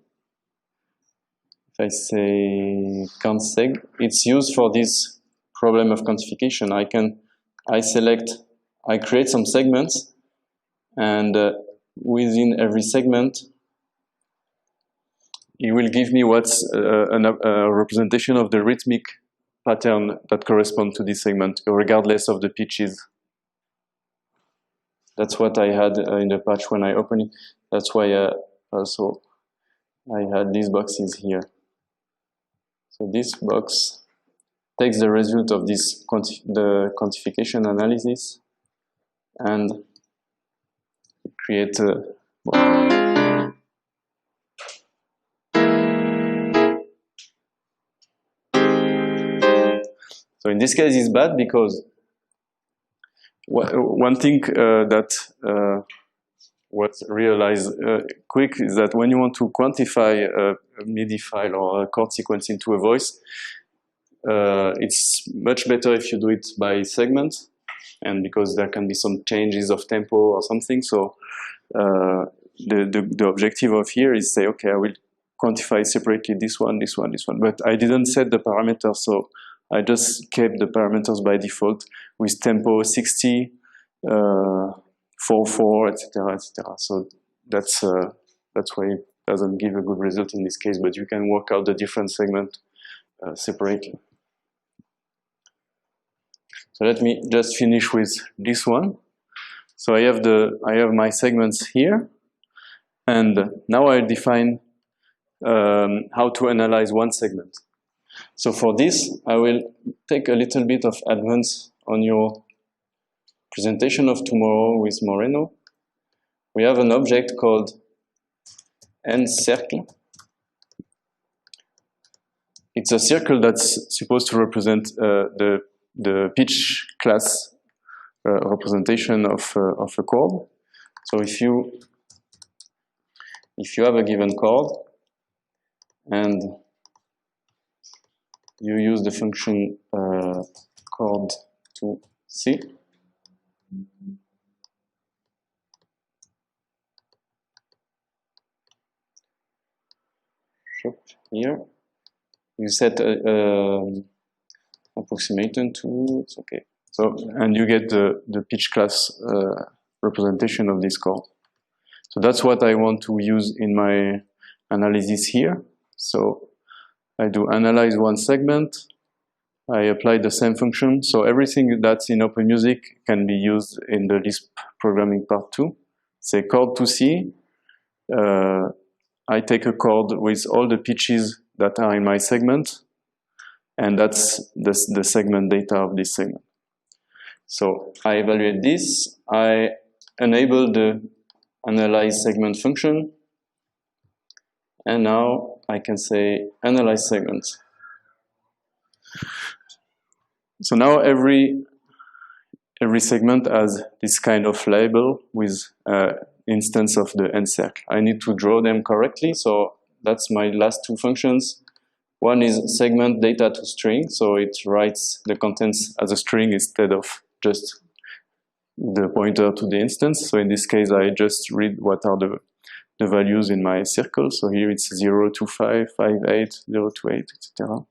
if I say consseg, it's used for this problem of quantification. I create some segments, and within every segment, it will give me what's a representation of the rhythmic pattern that corresponds to this segment, regardless of the pitches. That's what I had in the patch when I opened it. That's why also I had these boxes here. So this box takes the result of this the quantification analysis and create a So in this case, it's bad because one thing that was realized quick is that when you want to quantify a MIDI file or a chord sequence into a voice, it's much better if you do it by segment, and because there can be some changes of tempo or something. So the objective of here is say, okay, I will quantify separately this one, this one, this one. But I didn't set the parameters, so I just kept the parameters by default with tempo 60, 4/4, etc., etc. So that's why it doesn't give a good result in this case. But you can work out the different segment separately. So let me just finish with this one. So I have my segments here, and now I define how to analyze one segment. So for this, I will take a little bit of advance on your presentation of tomorrow with Moreno. We have an object called nCircle. It's a circle that's supposed to represent the pitch class representation of a chord. So if you have a given chord and you use the function chord to C, here you set approximation to, it's okay. So, and you get the pitch class representation of this chord. So that's what I want to use in my analysis here. So I do analyze one segment, I apply the same function. So everything that's in OpenMusic can be used in the Lisp programming part 2. Say chord to C. I take a chord with all the pitches that are in my segment, and that's the segment data of this segment. So I evaluate this. I enable the analyze segment function, and now I can say analyze segment. So now every segment has this kind of label with instance of the end circle. I need to draw them correctly, so that's my last two functions. One is segment data to string, so it writes the contents as a string instead of just the pointer to the instance. So in this case, I just read what are the values in my circle. So here it's 0, 2, 5, 5, 8, 0, 2, 8, etc.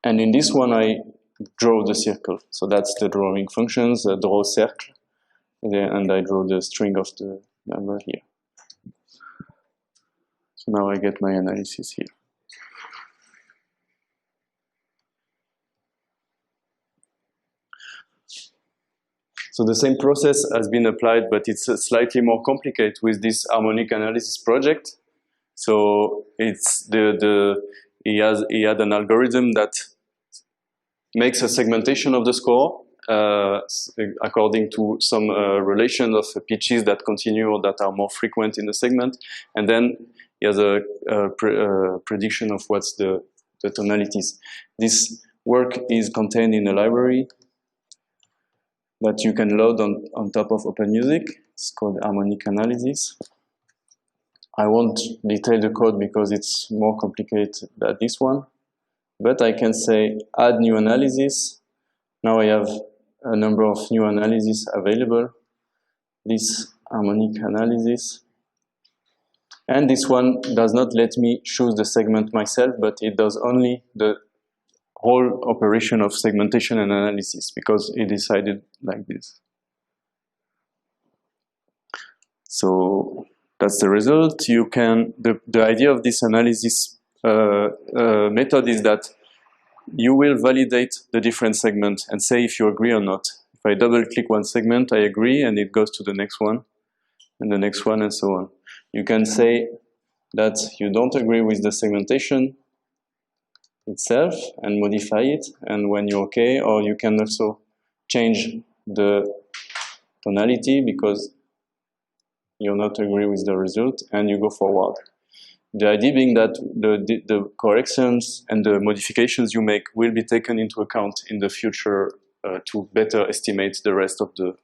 And in this one, I draw the circle. So that's the drawing functions, draw circle, and I draw the string of the number here. So now I get my analysis here. So the same process has been applied, but it's slightly more complicated with this harmonic analysis project. So it's he had an algorithm that makes a segmentation of the score according to some relation of pitches that continue or that are more frequent in the segment, and then he has a prediction of what's the tonalities. This work is contained in a library that you can load on top of OpenMusic. It's called Harmonic Analysis. I won't detail the code because it's more complicated than this one, but I can say add new analysis. Now I have a number of new analyses available. This harmonic analysis. And this one does not let me choose the segment myself, but it does only the whole operation of segmentation and analysis because it decided like this. So that's the result. You can, the idea of this analysis method is that you will validate the different segments and say if you agree or not. If I double click one segment, I agree, and it goes to the next one, and the next one, and so on. You can say that you don't agree with the segmentation itself and modify it, and when you're okay, or you can also change the tonality because you're not agree with the result, and you go forward. The idea being that the corrections and the modifications you make will be taken into account in the future to better estimate the rest of the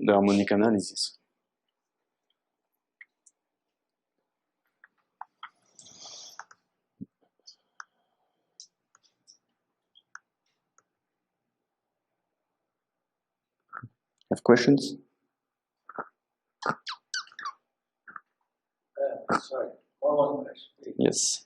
harmonic analysis. Have questions? Sorry, one more question. Yes.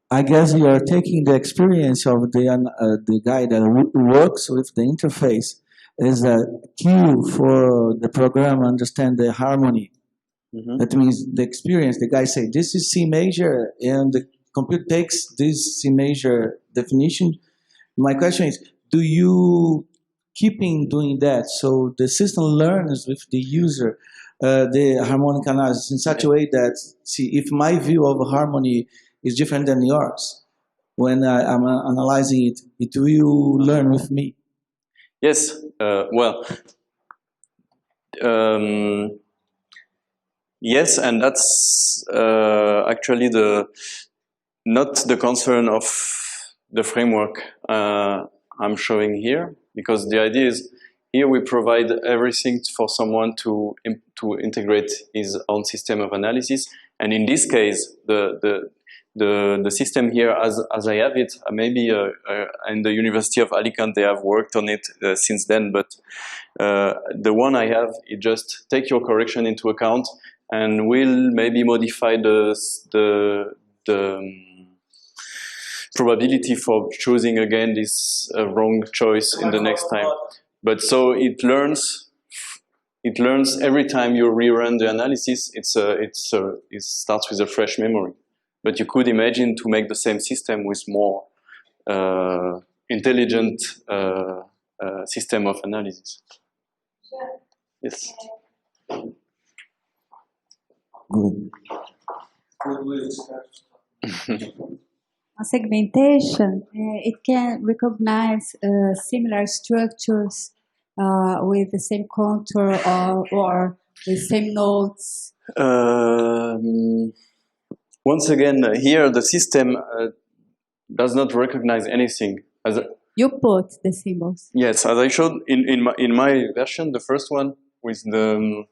I guess you are taking the experience of the guy that works with the interface as a cue for the program to understand the harmony. Mm-hmm. That means the experience. The guy say this is C major, and the computer takes this C major definition. My question is, do you keeping doing that so the system learns with the user the harmonic analysis in such a way that, see, if my view of harmony is different than yours, when I'm analyzing it, it will learn with me? Yes. Well, yes, and that's actually not the concern of the framework I'm showing here, because the idea is here we provide everything for someone to integrate his own system of analysis, and in this case, the system here, as I have it, maybe in the University of Alicante they have worked on it since then, but the one I have, it just take your correction into account and will maybe modify the probability for choosing again this wrong choice in the next time. But so it learns it learns every time you rerun the analysis. It starts with a fresh memory. But you could imagine to make the same system with more intelligent system of analysis. Sure. Yes. Good. On segmentation, it can recognize similar structures with the same contour or the same nodes. Once again, here the system does not recognize anything. You put the symbols. Yes, as I showed in my version, the first one with the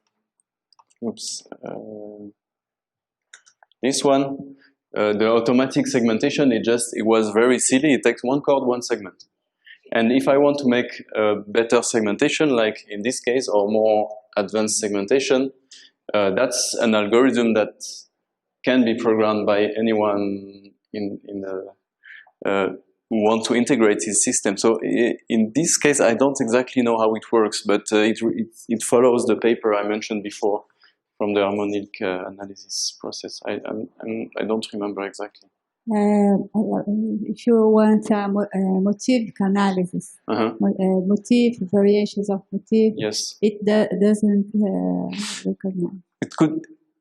this one, the automatic segmentation. It was very silly. It takes one chord, one segment. And if I want to make a better segmentation, like in this case, or more advanced segmentation, that's an algorithm that can be programmed by anyone who wants to integrate his system. So in this case, I don't exactly know how it works, but it follows the paper I mentioned before from the harmonic analysis process. I don't remember exactly. If you want motif analysis, motif, variations of motif, yes, it doesn't recognize.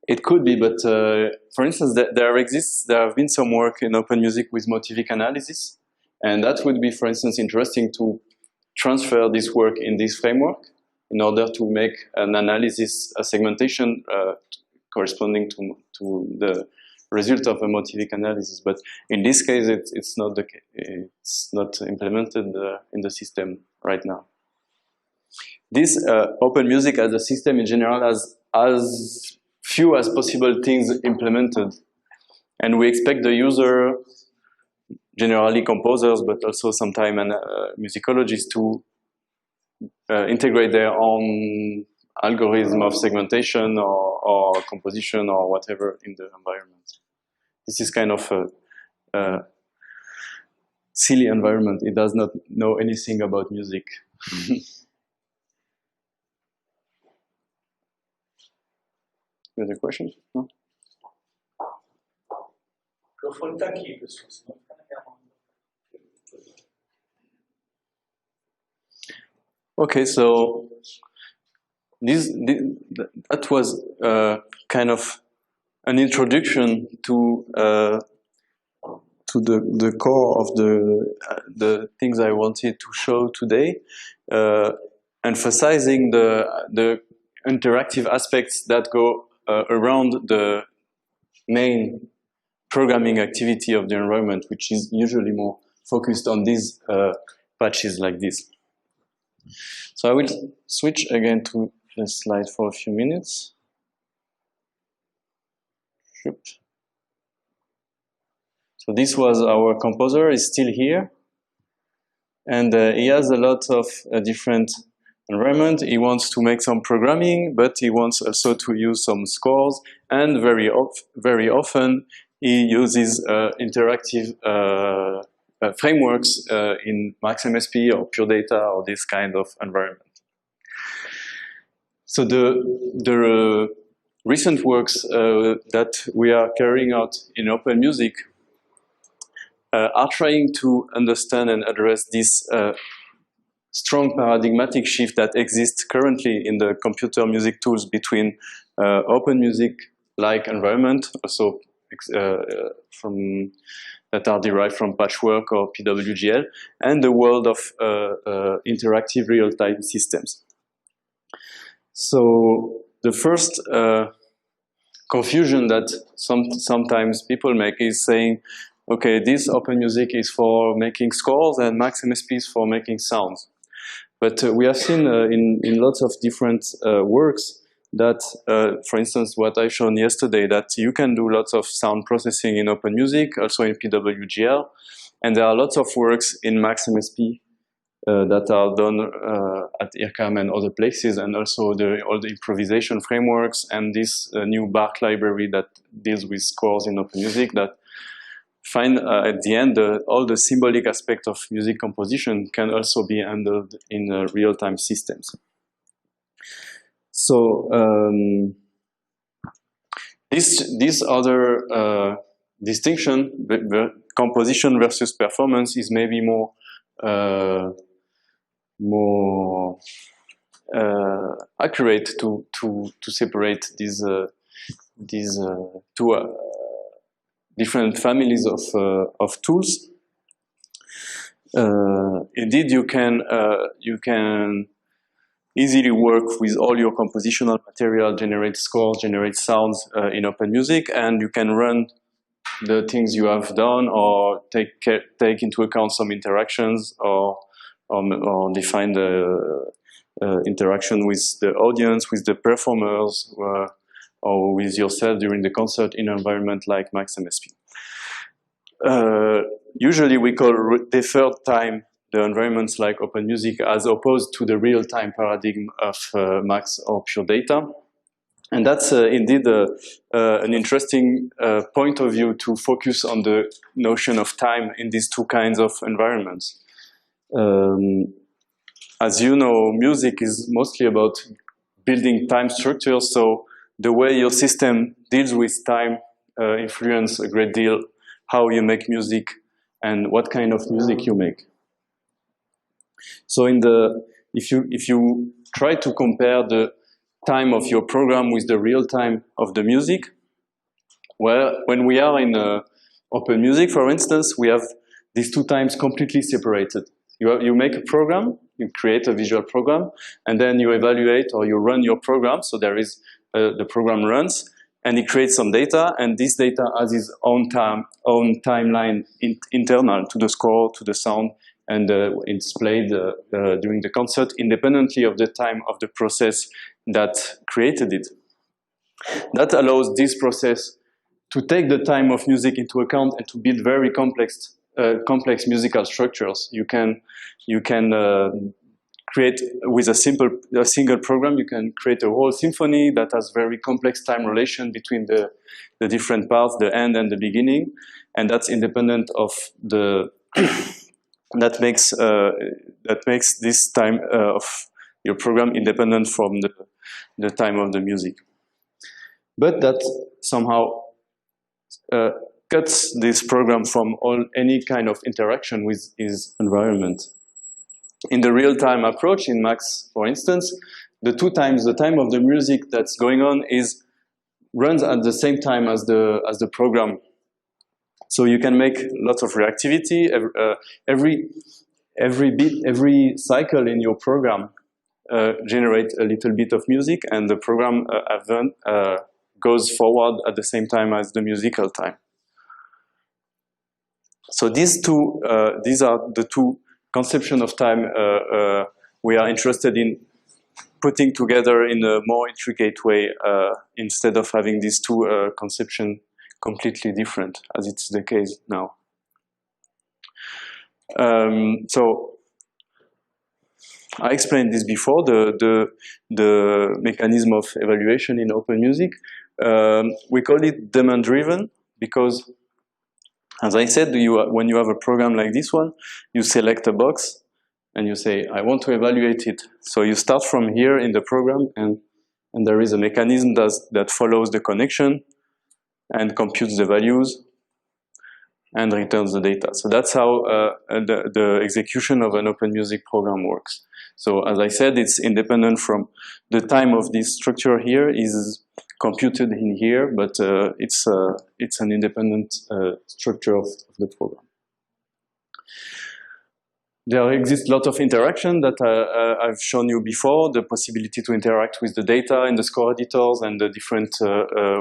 It could be, but for instance, there have been some work in open music with motivic analysis, and that would be, for instance, interesting to transfer this work in this framework in order to make an analysis, a segmentation corresponding to the result of a motivic analysis. But in this case, it's not implemented in the system right now. This open music as a system in general has as few as possible things implemented, and we expect the user, generally composers, but also sometimes musicologists, to integrate their own algorithm of segmentation or composition or whatever in the environment. This is kind of a silly environment. It does not know anything about music. You have a question? No? Okay, so that was kind of an introduction to the core of the things I wanted to show today, emphasizing the interactive aspects that go around the main programming activity of the environment, which is usually more focused on these patches like this. So I will switch again to the slide for a few minutes. So this was our composer, is still here. And he has a lot of different environment. He wants to make some programming, but he wants also to use some scores. And very often, he uses interactive frameworks in MaxMSP or Pure Data or this kind of environment. So the recent works that we are carrying out in open music are trying to understand and address this strong paradigmatic shift that exists currently in the computer music tools between open music-like environment, also that are derived from Patchwork or PWGL, and the world of interactive real-time systems. So the first confusion that sometimes people make is saying, okay, this open music is for making scores and MaxMSP is for making sounds. But we have seen in lots of different works that, for instance, what I shown yesterday, that you can do lots of sound processing in open music, also in PWGL, and there are lots of works in MaxMSP that are done at IRCAM and other places, and also all the improvisation frameworks and this new Bark library that deals with scores in open music that find at the end all the symbolic aspect of music composition can also be handled in real-time systems. So this other distinction, the composition versus performance, is maybe more accurate to separate these two different families of tools. Indeed, you can easily work with all your compositional material, generate scores, generate sounds in Open Music, and you can run the things you have done, or take into account some interactions, or define the interaction with the audience, with the performers, or with yourself during the concert in an environment like Max MSP. Usually we call deferred time the environments like Open Music, as opposed to the real-time paradigm of Max or pure data. And that's indeed an interesting point of view to focus on the notion of time in these two kinds of environments. As you know, music is mostly about building time structures, so the way your system deals with time influences a great deal how you make music and what kind of music you make. So if you try to compare the time of your program with the real time of the music, well, when we are in Open Music, for instance, we have these two times completely separated. You make a program, you create a visual program, and then you evaluate or you run your program. So there is the program runs, and it creates some data, and this data has its own timeline internal to the score, to the sound, and it's played during the concert independently of the time of the process that created it. That allows this process to take the time of music into account and to build very complex musical structures. You can create with a single program. You can create a whole symphony that has very complex time relation between the different parts, the end and the beginning, and that's independent of the that makes this time of your program independent from the time of the music. But that somehow cuts this program from any kind of interaction with its environment. In the real-time approach in Max, for instance, the time of the music that's going on runs at the same time as the program. So you can make lots of reactivity. Every cycle in your program generates a little bit of music, and the program goes forward at the same time as the musical time. So these are the two conceptions of time we are interested in putting together in a more intricate way, instead of having these two conceptions completely different, as it's the case now. So I explained this before, the mechanism of evaluation in Open Music. We call it demand-driven because, as I said, when you have a program like this one, you select a box and you say, I want to evaluate it. So you start from here in the program, and there is a mechanism that follows the connection and computes the values and returns the data. So that's how the execution of an Open Music program works. So as I said, it's independent from the time of this structure here is computed in here, but it's an independent structure of the program. There exists a lot of interaction that I've shown you before, the possibility to interact with the data in the score editors and the different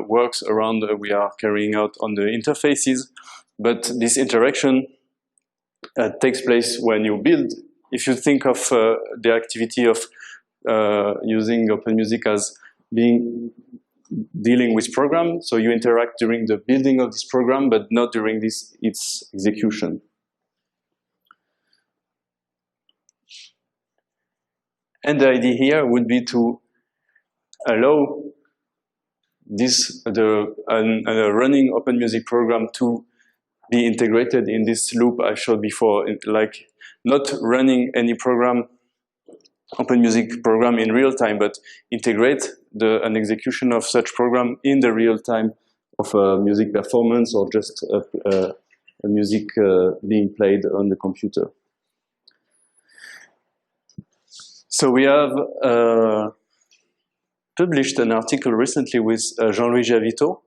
works around we are carrying out on the interfaces. But this interaction takes place when you build. If you think of the activity of using Open Music as dealing with program, so you interact during the building of this program, but not during its execution. And the idea here would be to allow a running Open Music program to be integrated in this loop I showed before, like not running any program open music program in real time, but integrate an execution of such program in the real time of a music performance or just a music being played on the computer. So we have published an article recently with Jean-Louis Javito,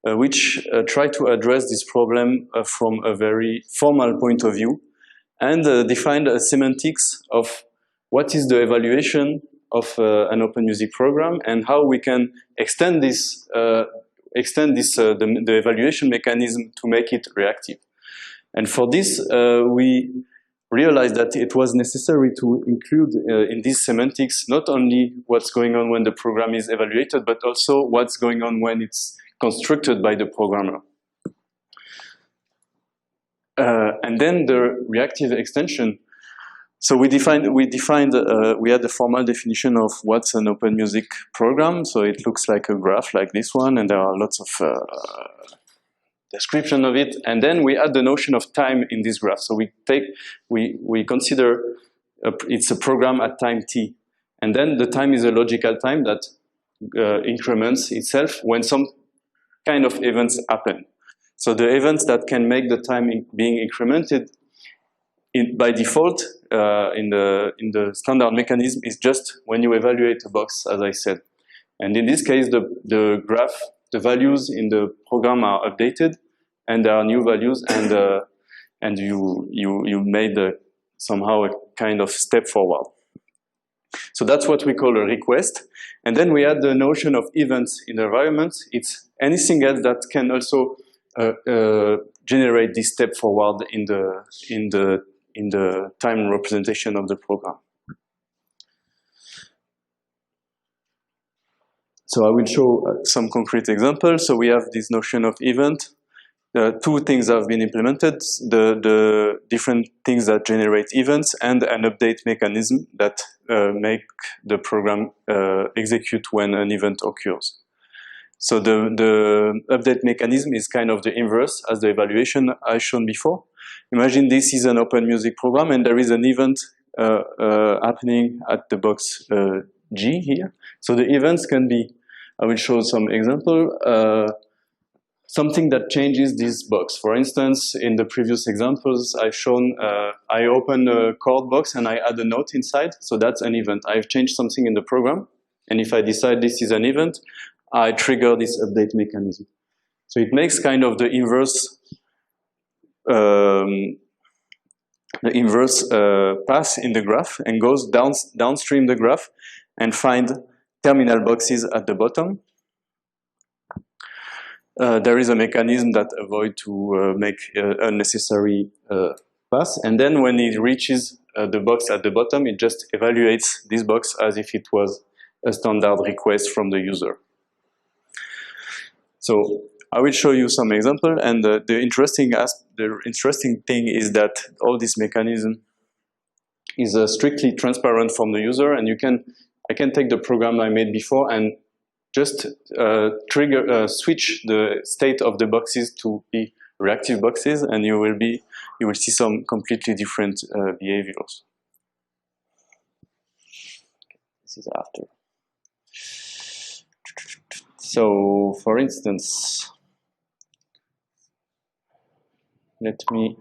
which tried to address this problem from a very formal point of view and defined a semantics of what is the evaluation of an open music program and how we can extend this, the evaluation mechanism to make it reactive. And for this, we realized that it was necessary to include in these semantics not only what's going on when the program is evaluated, but also what's going on when it's constructed by the programmer. And then the reactive extension. So we had a formal definition of what's an open music program. So it looks like a graph like this one, and there are lots of description of it. And then we add the notion of time in this graph. So we consider it's a program at time t. And then the time is a logical time that increments itself when some kind of events happen. So the events that can make the time being incremented by default in the standard mechanism is just when you evaluate a box, as I said. And in this case, the graph, the values in the program are updated, and there are new values, and you made somehow a kind of step forward. So that's what we call a request. And then we add the notion of events in the environment. It's anything else that can also generate this step forward in the time representation of the program. So I will show some concrete examples. So we have this notion of event. Two things have been implemented, the different things that generate events and an update mechanism that make the program execute when an event occurs. So the update mechanism is kind of the inverse as the evaluation I shown before. Imagine this is an open music program and there is an event happening at the box G here. So the events can be, I will show some example, something that changes this box. For instance, in the previous examples I've shown, I open a chord box and I add a note inside, so that's an event. I've changed something in the program, and if I decide this is an event, I trigger this update mechanism. So it makes kind of the inverse path in the graph and goes downstream the graph and find terminal boxes at the bottom. There is a mechanism that avoids to make unnecessary pass, and then when it reaches the box at the bottom, it just evaluates this box as if it was a standard request from the user. So I will show you some example, and the interesting thing is that all this mechanism is strictly transparent from the user, and I can take the program I made before and just switch the state of the boxes to be reactive boxes, and you will see some completely different behaviors. This is after. So, for instance, let me.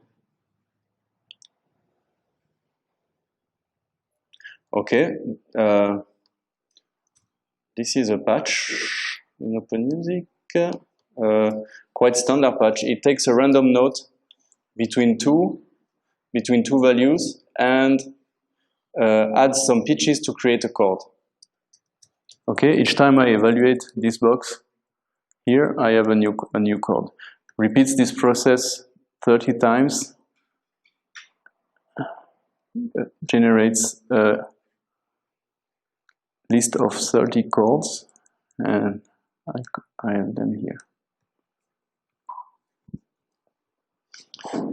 Okay. This is a patch in OpenMusic, quite standard patch. It takes a random note between two values and adds some pitches to create a chord. Okay, each time I evaluate this box here, I have a new chord. Repeats this process 30 times, generates list of 30 chords, and I have them here.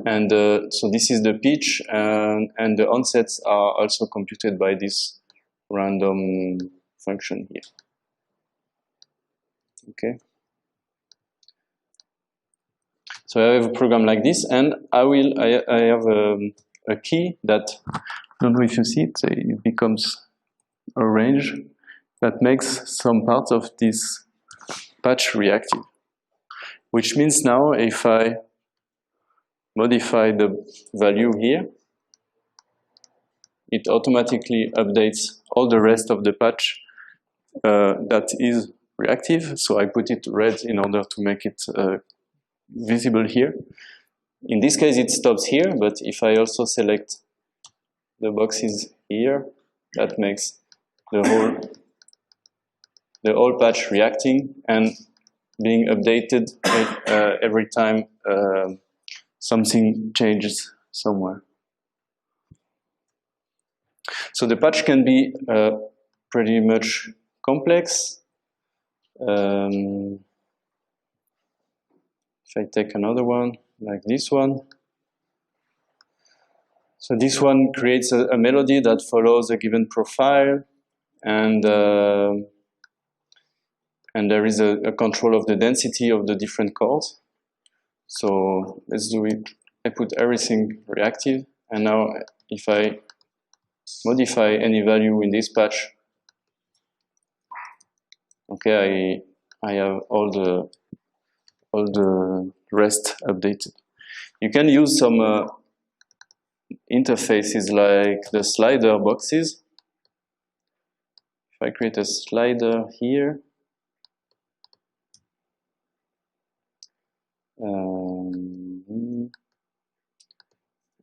And so this is the pitch, and the onsets are also computed by this random function here. Okay. So I have a program like this, and I have a key that, I don't know if you see it, it becomes a range that makes some parts of this patch reactive. Which means now if I modify the value here, it automatically updates all the rest of the patch that is reactive. So I put it red in order to make it visible here. In this case, it stops here, but if I also select the boxes here, that makes the whole patch reacting and being updated every time something changes somewhere. So the patch can be pretty much complex. If I take another one, like this one. So this one creates a melody that follows a given profile, and there is a control of the density of the different chords. So let's do it. I put everything reactive, and now if I modify any value in this patch, okay, I have all the rest updated. You can use some interfaces like the slider boxes. If I create a slider here,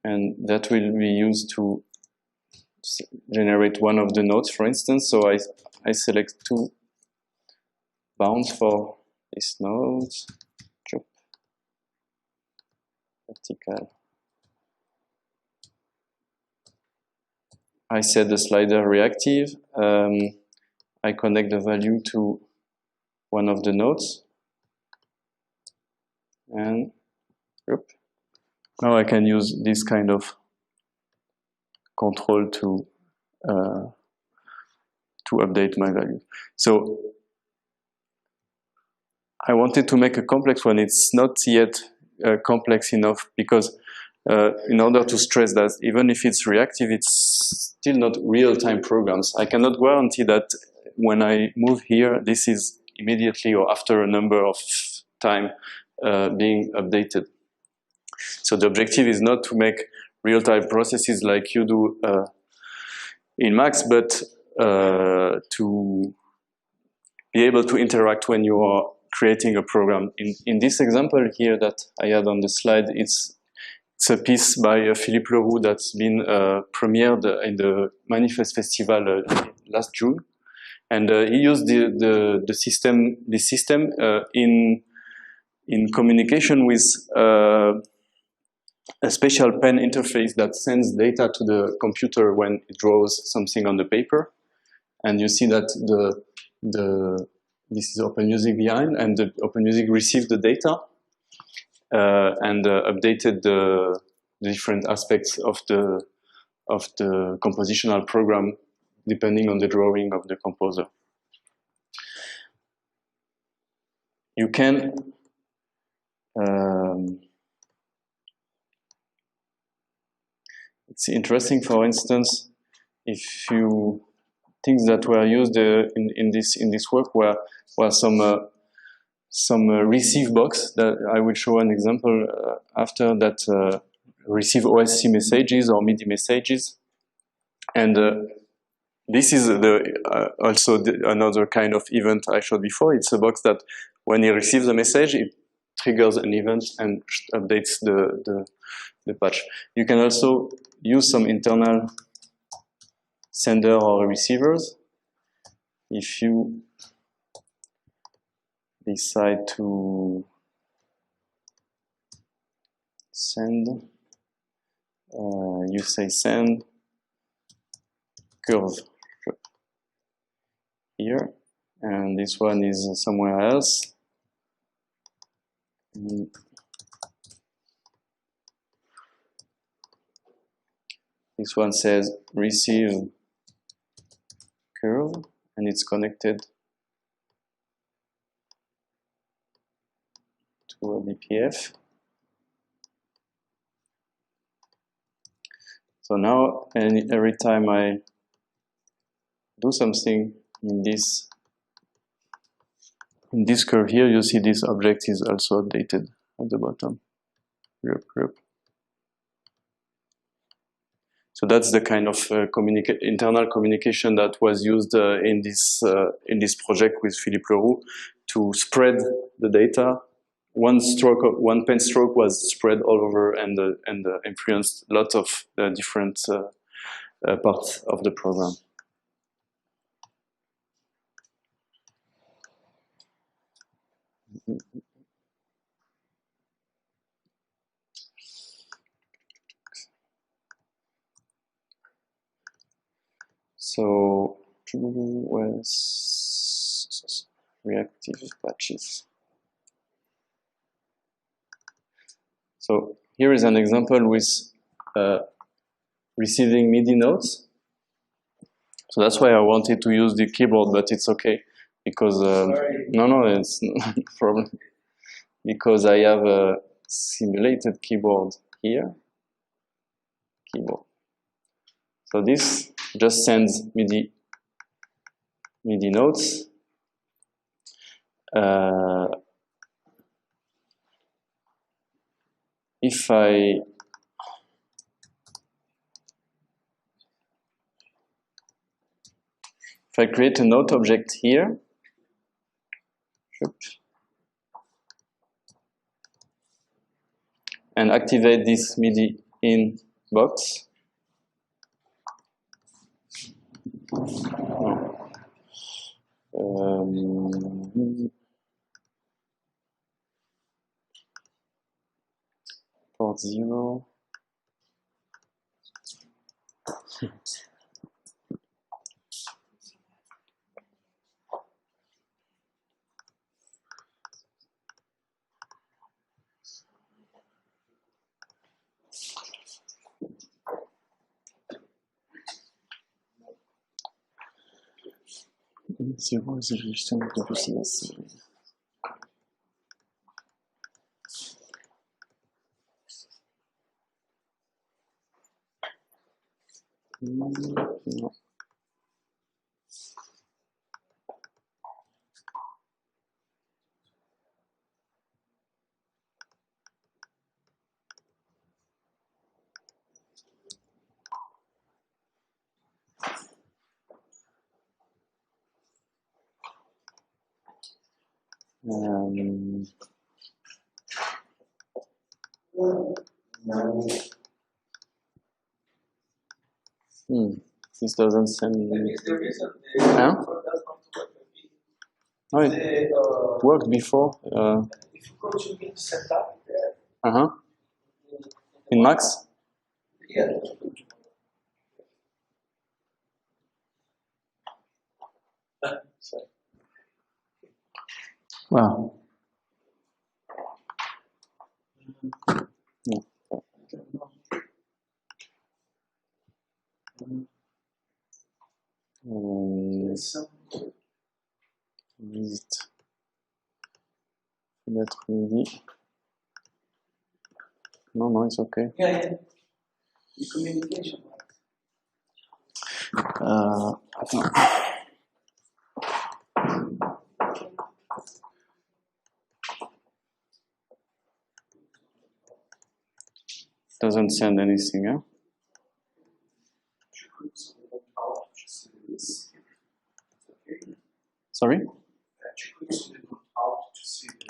and that will be used to generate one of the notes, for instance. So I select 2 bounds for this node, drop, vertical. I set the slider reactive. I connect the value to one of the nodes, and now I can use this kind of control to update my value. So I wanted to make a complex one. It's not yet complex enough because in order to stress that even if it's reactive, it's still not real-time programs. I cannot guarantee that when I move here, this is immediately or after a number of time being updated. So the objective is not to make real-time processes like you do in Max, but to be able to interact when you are creating a program. In this example here that I had on the slide, it's a piece by Philippe Leroux that's been premiered in the Manifest Festival last June, and he used this system in communication with a special pen interface that sends data to the computer when it draws something on the paper. And you see that this is OpenMusic behind, and the OpenMusic received the data and updated the different aspects of the compositional program depending on the drawing of the composer. You can it's interesting, for instance, if you things that were used in this work were some receive box that I will show an example after that receive OSC messages or MIDI messages, and this is also another kind of event I showed before. It's a box that when it receives a message, it triggers an event and updates the patch. You can also use some internal sender or receivers. If you decide to send, you say send curve here, and this one is somewhere else. This one says receive curve, and it's connected to a BPF. So now, every time I do something in this curve here, you see this object is also updated at the bottom. So that's the kind of internal communication that was used in this project with Philippe Leroux to spread the data. One pen stroke was spread all over and influenced lots of different parts of the program. So, was reactive patches. So here is an example with receiving MIDI notes. So that's why I wanted to use the keyboard, but it's okay because no, it's not a problem because I have a simulated keyboard here. Keyboard. So this just sends MIDI notes. If I create a note object here, and activate this MIDI in box, port 0. Zero is registered with the CS. No. This doesn't send me. Huh? No, it worked before. If you go to the setup there. In Max? Yeah. Wow. Visite. Fenêtre MIDI. No, it's okay. Yeah. The communication. Attends. Doesn't send anything, huh? Sorry?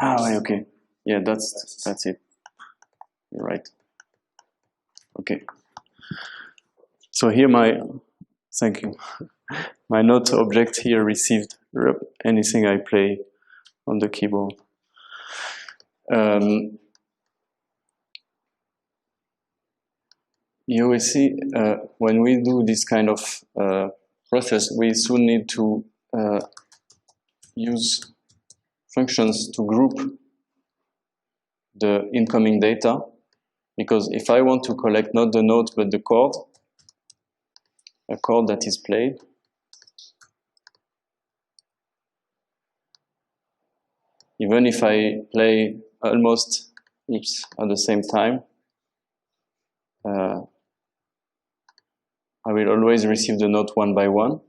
Okay. Yeah, that's it. You're right. Okay. So here thank you. My note object here received anything I play on the keyboard. You will see when we do this kind of process, we soon need to use functions to group the incoming data, because if I want to collect not the note but the chord, a chord that is played, even if I play almost each at the same time, I will always receive the note one by one.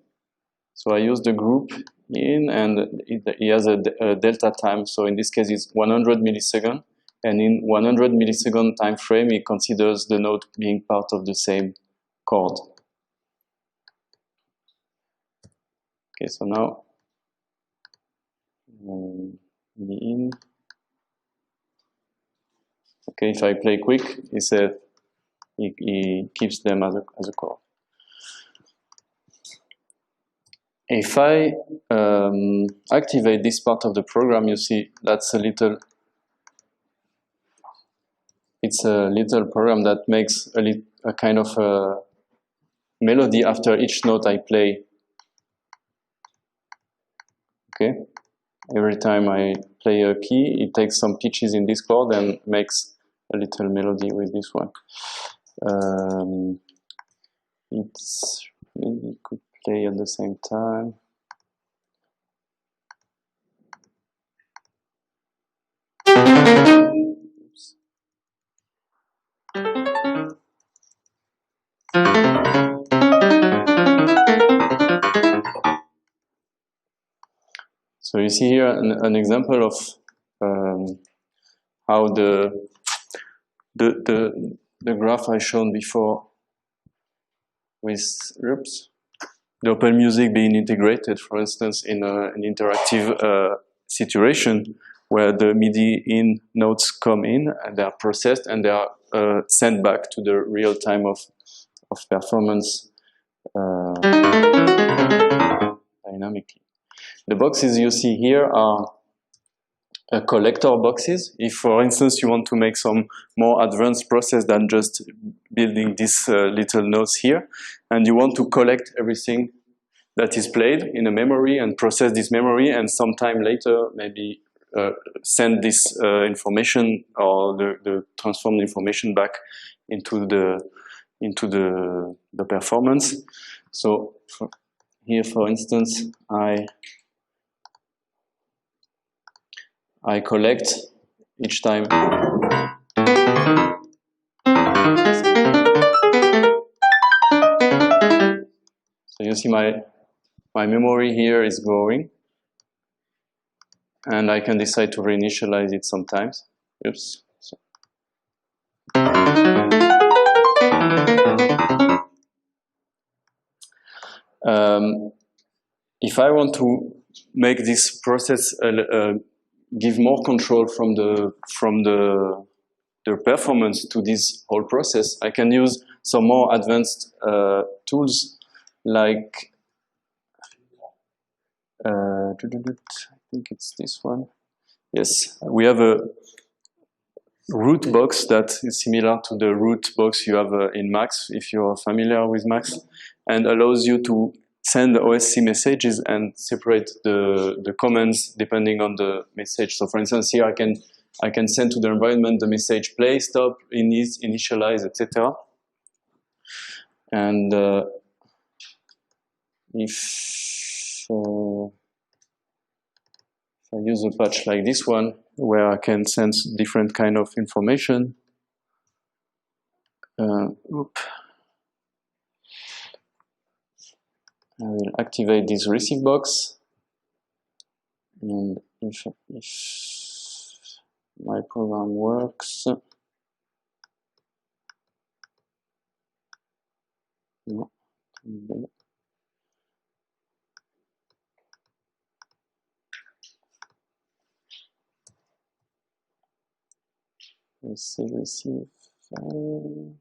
So I use the group in, and he has a delta time. So in this case, it's 100 milliseconds. And in 100 millisecond time frame, he considers the node being part of the same chord. Okay, so now the in. Okay, if I play quick, he says he keeps them as a chord. If I activate this part of the program, you see that's it's a little program that makes a kind of a melody after each note I play. Okay, every time I play a key, it takes some pitches in this chord and makes a little melody with this one. It's maybe could play at the same time. Oops. So you see here an example of how the graph I shown before with the open music being integrated, for instance, in an interactive situation where the MIDI in notes come in and they are processed and they are sent back to the real time of performance dynamically. The boxes you see here are collector boxes. If, for instance, you want to make some more advanced process than just building these little notes here, and you want to collect everything that is played in a memory and process this memory, and sometime later maybe send this information or the transformed information back into the performance. So here, for instance, I collect each time. So you see my memory here is growing, and I can decide to reinitialize it sometimes. Oops. So. If I want to make this process give more control from the performance to this whole process, I can use some more advanced tools like I think it's this one. Yes, we have a root box that is similar to the root box you have in Max, if you're familiar with Max, and allows you to send OSC messages and separate the commands depending on the message. So for instance, here I can send to the environment the message play, stop, initialize, etc. And if I use a patch like this one, where I can sense different kind of information. I will activate this receive box, and if my program works, no. Let's see, receive file.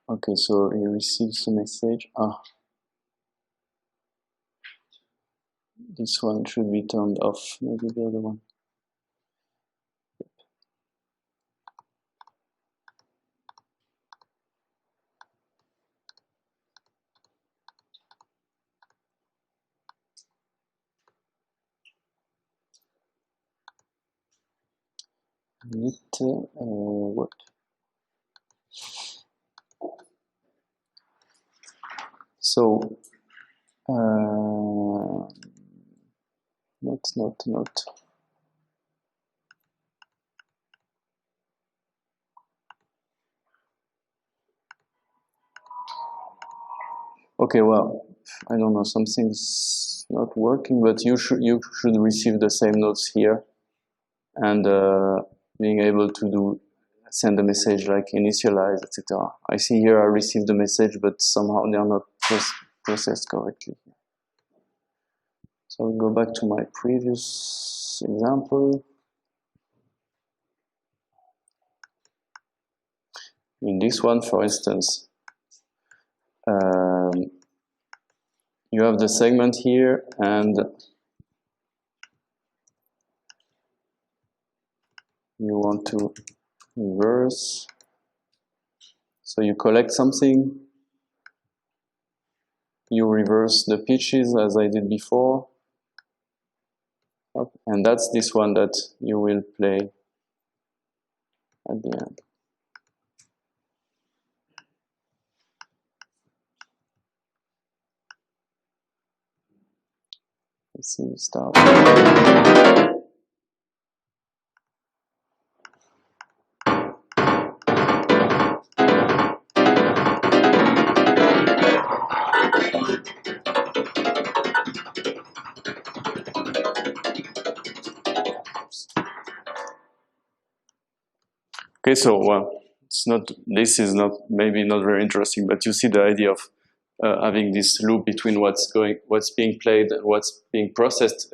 Okay, so he receives a message. This one should be turned off, maybe the other one. What? So, no Not. Okay, well, I don't know, something's not working, but you should receive the same notes here, and being able to send a message like initialize, etc. I see here I received the message, but somehow they are not processed correctly. So I'll go back to my previous example. In this one, for instance, you have the segment here, and you want to reverse. So you collect something, you reverse the pitches as I did before, and that's this one that you will play at the end. Let's see, start. Okay, so well, this is maybe not very interesting, but you see the idea of having this loop between what's being played and what's being processed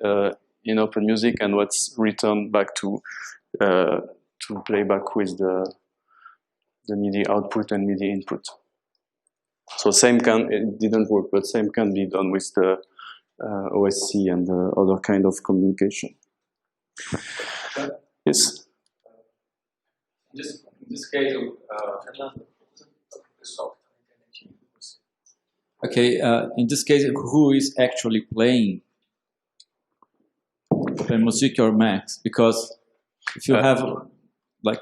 in open music and what's returned back to playback with the MIDI output and MIDI input. So it didn't work, but same can be done with the OSC and the other kind of communication. Yes. In this case, okay. In this case, who is actually playing open music or Max? Because if you have, like,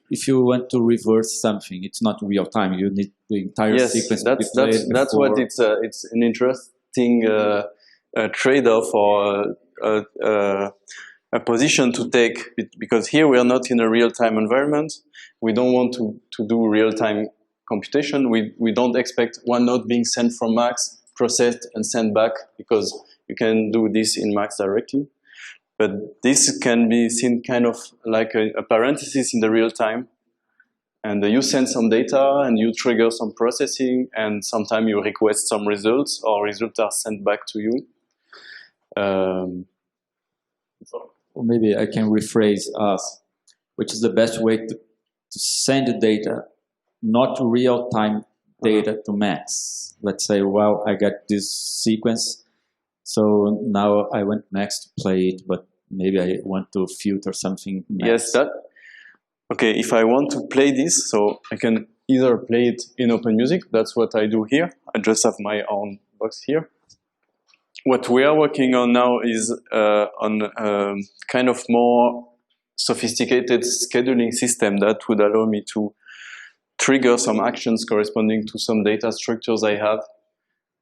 if you want to reverse something, it's not real time. You need the entire sequence to be played. That's what it's an interesting trade-off or a position to take, because here we are not in a real-time environment. We don't want to do real-time computation. We don't expect one note being sent from Max, processed, and sent back, because you can do this in Max directly. But this can be seen kind of like a parenthesis in the real time. And you send some data, and you trigger some processing, and sometimes you request some results, or results are sent back to you. Or maybe I can rephrase us, which is the best way to send the data, not real-time data to Max. Let's say, well, I got this sequence, so now I want Max to play it, but maybe I want to filter something. Max. Yes, okay, if I want to play this, so I can either play it in open music, that's what I do here. I just have my own box here. What we are working on now is on kind of more sophisticated scheduling system that would allow me to trigger some actions corresponding to some data structures I have,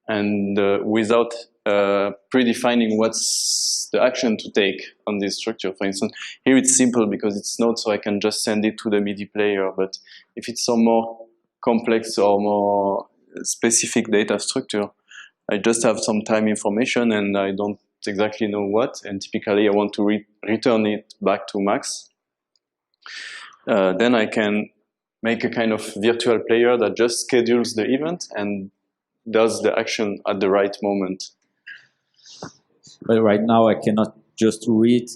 and without predefining what's the action to take on this structure. For instance, here it's simple because it's not, so I can just send it to the MIDI player. But if it's some more complex or more specific data structure, I just have some time information and I don't exactly know what, and typically I want to return it back to Max. Then I can make a kind of virtual player that just schedules the event and does the action at the right moment. But right now I cannot just read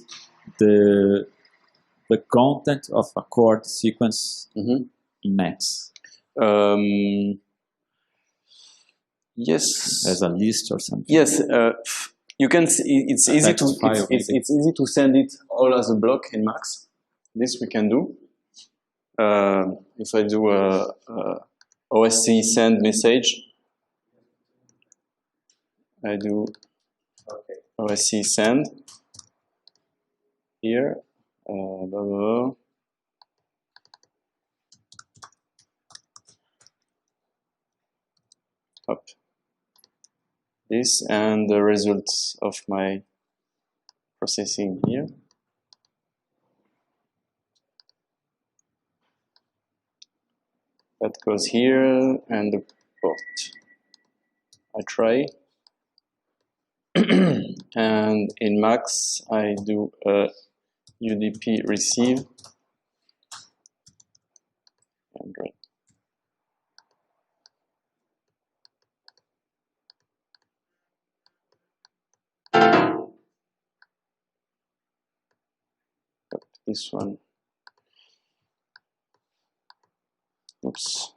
the content of a chord sequence in Max. Yes. As a list or something. Yes, you can see it's easy to send it all as a block in Max. This we can do. If I do a OSC send message, I do OSC send here. Blah, blah, blah. Up. This and the results of my processing here. That goes here and the port. I try. And in Max, I do a UDP receive. And run. This one. Oops.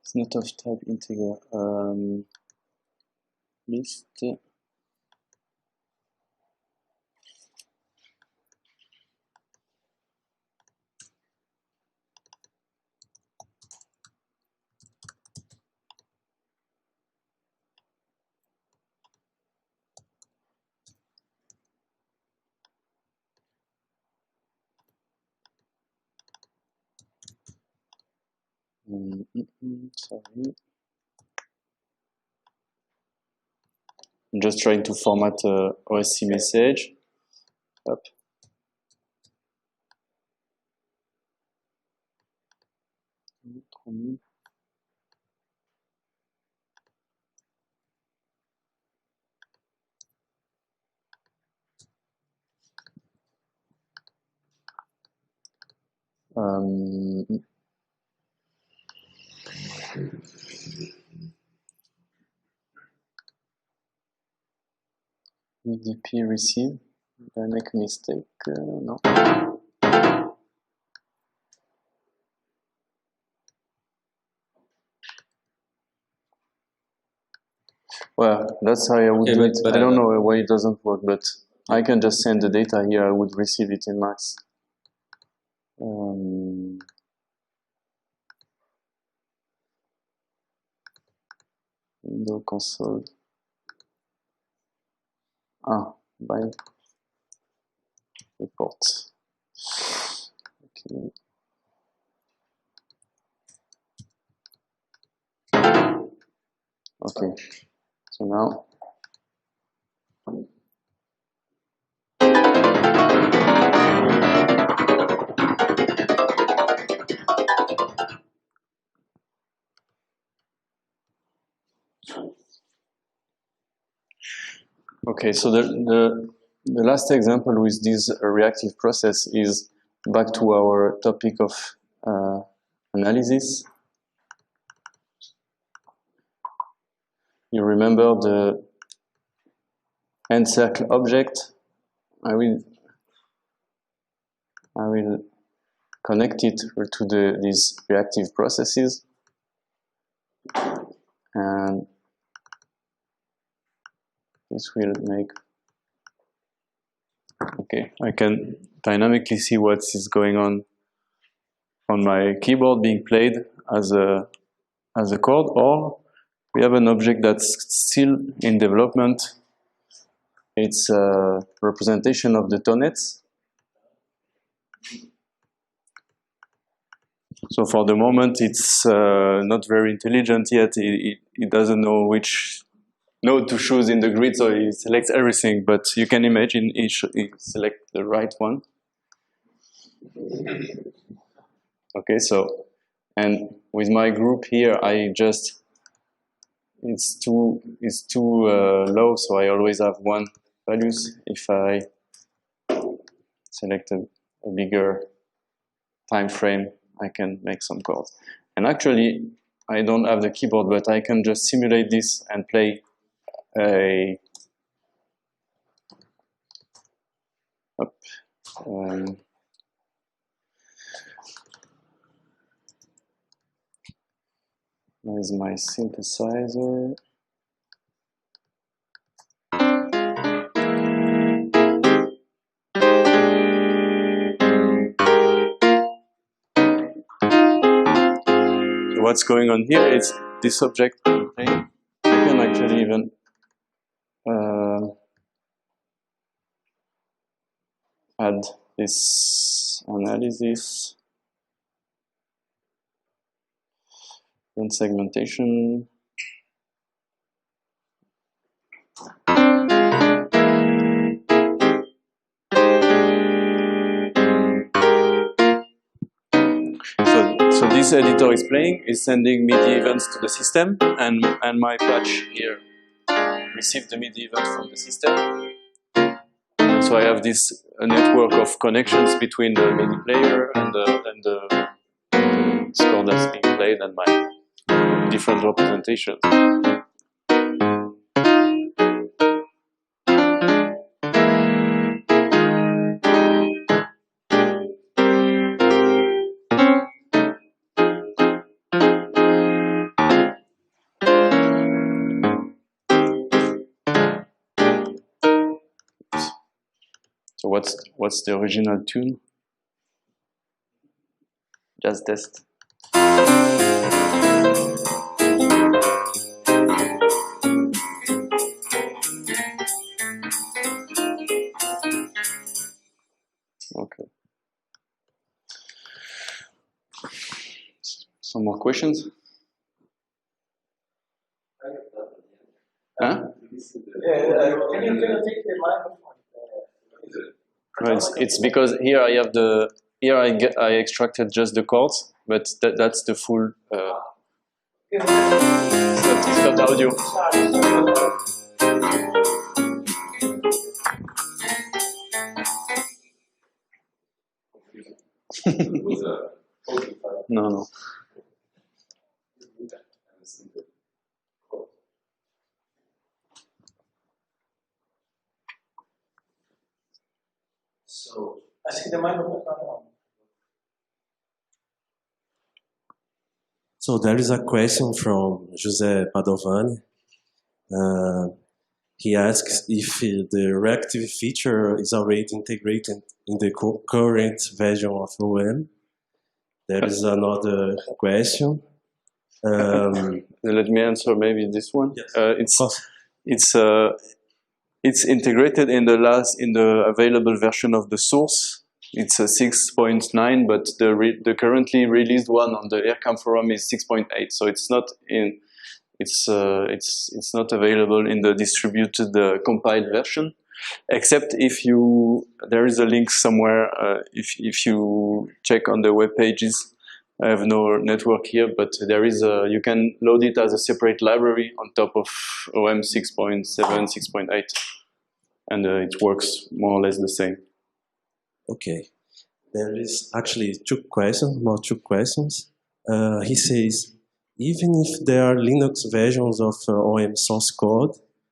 It's not of type integer. List. Sorry. I'm just trying to format a OSC message. Up. UDP receive. Did I make a mistake? No. Well, that's how I would do it. I don't know why it doesn't work, but I can just send the data here. I would receive it in Max. Window console. By report. Okay. Okay. So now. Okay, so the last example with this reactive process is back to our topic of analysis. You remember the end circle object? I will connect it to these reactive processes, and this will make. Okay, I can dynamically see what is going on my keyboard being played as a chord, or we have an object that's still in development. It's a representation of the tonets. So for the moment, it's not very intelligent yet. It doesn't know which node to choose in the grid, so it selects everything. But you can imagine it select the right one. Okay, so, and with my group here, it's too low, so I always have one values. If I select a bigger time frame, I can make some calls. And actually, I don't have the keyboard, but I can just simulate this and play a where's my synthesizer? So what's going on here is this object. You can actually even add this analysis and segmentation. So this editor is playing, is sending MIDI events to the system, and my patch here receives the MIDI event from the system. And so I have this network of connections between the MIDI player and the score that's being played and my different representations. So what's the original tune? Just test. Okay. Some more questions? Huh? Can you take the microphone? No, it's because here I have I extracted just the chords, but that's the full. It's not audio. No. So I think the microphone is not on. So there is a question from José Padovani. He asks if the reactive feature is already integrated in the current version of OM. There is another question. Let me answer maybe this one. Yes. It's integrated in the available version of the source. It's a 6.9, but the currently released one on the AirCam forum is 6.8. So it's not in. It's not available in the distributed compiled version, except if there is a link somewhere. If you check on the web pages, I have no network here, but there is you can load it as a separate library on top of OM 6.7, 6.8, and it works more or less the same. Okay, there is actually two questions. He says, even if there are Linux versions of OM source code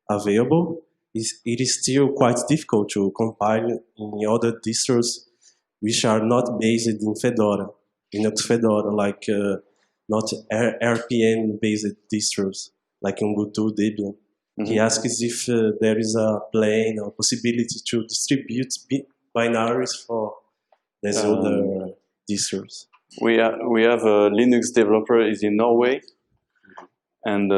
available, it is still quite difficult to compile in other distros which are not based in Fedora, Linux Fedora, like not RPM-based distros, like Ubuntu, Debian. Mm-hmm. He asks if there is a plan or possibility to distribute binaries for these other distros. We have a Linux developer is in Norway, and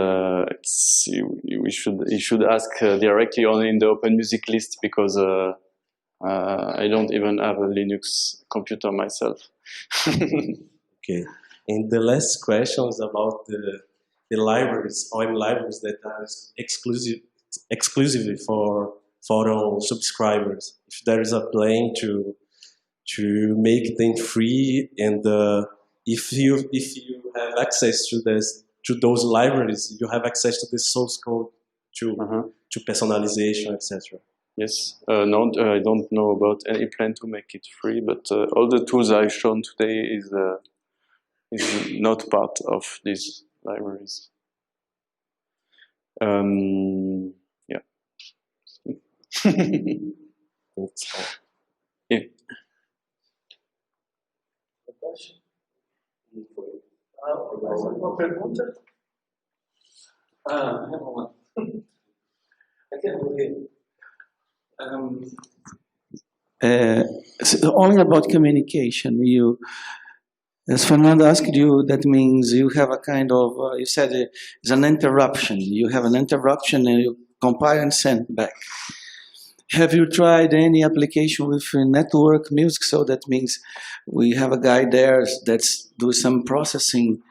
he should ask directly in the Open Music list, because I don't even have a Linux computer myself. Okay, and the last question is about the libraries, OM libraries that are exclusively for forum subscribers. If there is a plan to make them free, and if you have access to those libraries, you have access to the source code to personalization, etc. Yes, no, I don't know about any plan to make it free, but all the tools I've shown today is not part of these libraries. Yeah. Yeah. Uma pergunta? Vamos lá. Aqui é only about communication. As Fernando asked you, that means you have a kind of, you said it's an interruption. You have an interruption and you compile and send back. Have you tried any application with network music? So that means we have a guy there that's do some processing,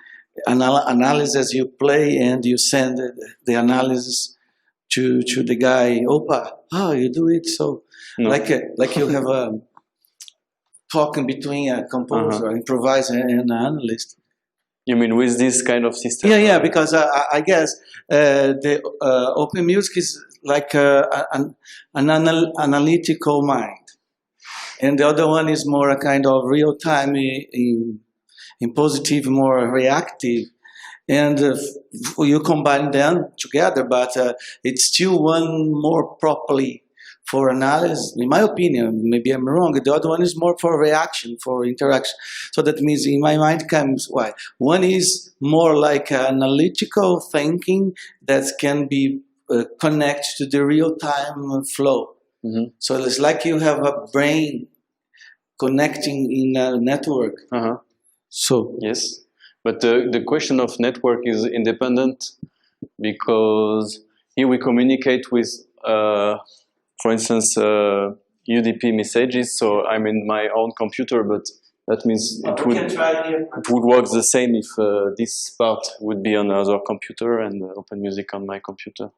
analysis. You play and you send the analysis to the guy. Opa, you do it. So No. like you have a talking between a composer, improviser, and an analyst. You mean with this kind of system? Yeah, because I guess the open music is like an analytical mind, and the other one is more a kind of real time in positive, more reactive, and you combine them together, but it's still one more properly for analysis, in my opinion. Maybe I'm wrong. The other one is more for reaction, for interaction. So that means in my mind comes why one is more like analytical thinking that can be connected to the real time flow. Mm-hmm. So it's like you have a brain connecting in a network. So yes, but the question of network is independent, because here we communicate with, for instance, UDP messages. So I'm in my own computer, but that means it would work the same if this part would be on another computer and open music on my computer.